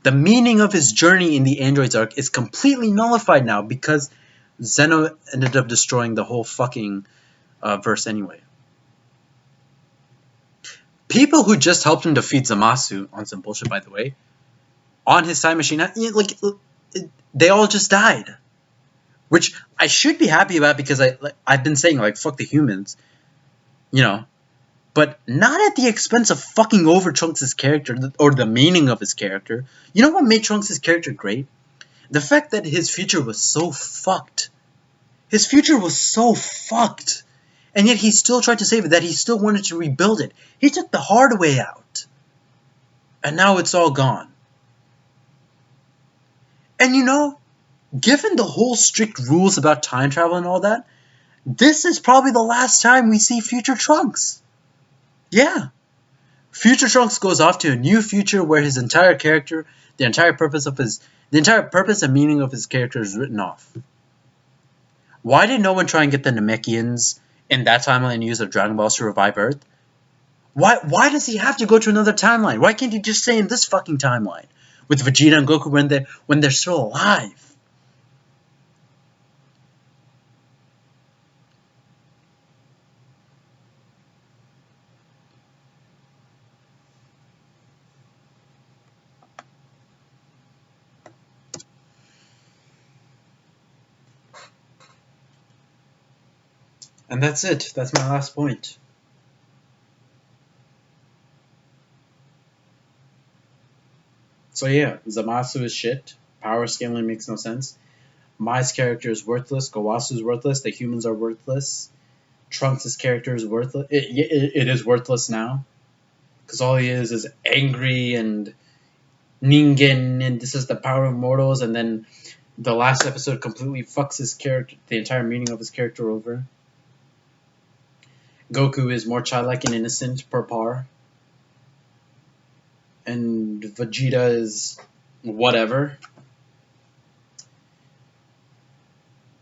The meaning of his journey in the Androids arc is completely nullified now because Zeno ended up destroying the whole fucking verse anyway. People who just helped him defeat Zamasu, on some bullshit by the way, on his time machine, like, they all just died. Which I should be happy about because I've been saying, like, fuck the humans. You know. But not at the expense of fucking over Trunks' character or the meaning of his character. You know what made Trunks' character great? The fact that his future was so fucked. His future was so fucked. And yet he still tried to save it, that he still wanted to rebuild it. He took the hard way out. And now it's all gone. And you know, given the whole strict rules about time travel and all that, this is probably the last time we see future Trunks. Yeah. Future Trunks goes off to a new future where his entire character, the entire purpose and meaning of his character is written off. Why did no one try and get the Namekians in that timeline and use of Dragon Balls to revive Earth? Why does he have to go to another timeline? Why can't he just stay in this fucking timeline with Vegeta and Goku when they're still alive? And that's it. That's my last point. So yeah, Zamasu is shit. Power scaling makes no sense. Mai's character is worthless. Gowasu's worthless. The humans are worthless. Trunks' character is worthless. It is worthless now. Because all he is angry and Ningen, and this is the power of mortals, and then the last episode completely fucks his character, the entire meaning of his character over. Goku is more childlike and innocent per par. And Vegeta is whatever.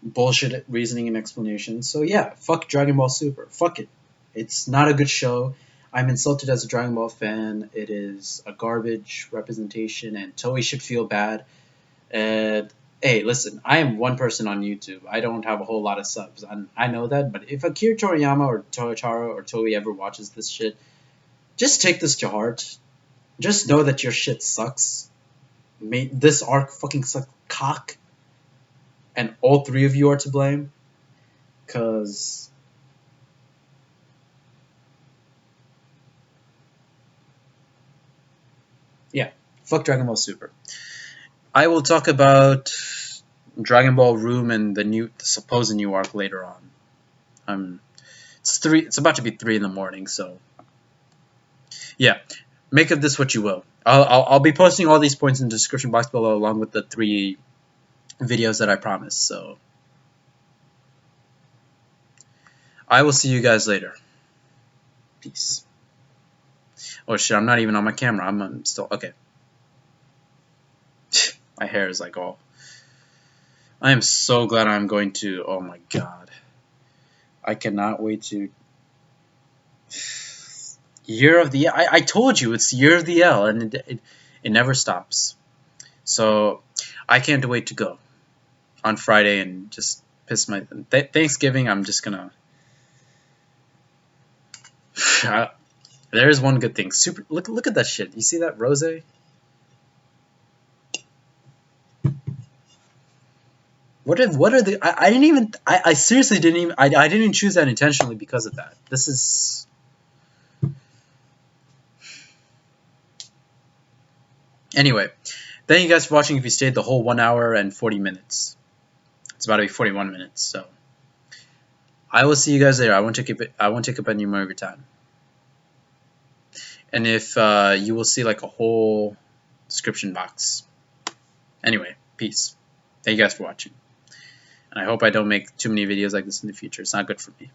Bullshit reasoning and explanation. So yeah, fuck Dragon Ball Super. Fuck it. It's not a good show. I'm insulted as a Dragon Ball fan. It is a garbage representation, and Toei should feel bad. And hey, listen, I am one person on YouTube. I don't have a whole lot of subs. I know that, but if Akira Toriyama or Toyocharo or Toei ever watches this shit, just take this to heart. Just know that your shit sucks. This arc fucking sucks cock. And all three of you are to blame. Because... yeah, fuck Dragon Ball Super. I will talk about Dragon Ball Room and the supposed new arc later on. It's about to be 3 in the morning, so yeah. Make of this what you will. I'll be posting all these points in the description box below along with the 3 videos that I promised. So I will see you guys later. Peace. Oh shit, I'm not even on my camera. I'm still okay. My hair is like all. I am so glad I'm going to. Oh my god. I cannot wait to. Year of the L. I told you it's Year of the L, and it never stops. So I can't wait to go on Friday and just piss my Thanksgiving. I'm just gonna There is one good thing. Super. Look at that shit. You see that rose? What are the? I didn't even. I seriously didn't even. I didn't even choose that intentionally because of that. This is. Anyway, thank you guys for watching. If you stayed the whole 1 hour and 40 minutes, it's about to be 41 minutes. So I will see you guys later. I won't take up any more of your time. And if you will see like a whole description box. Anyway, peace. Thank you guys for watching. And I hope I don't make too many videos like this in the future. It's not good for me.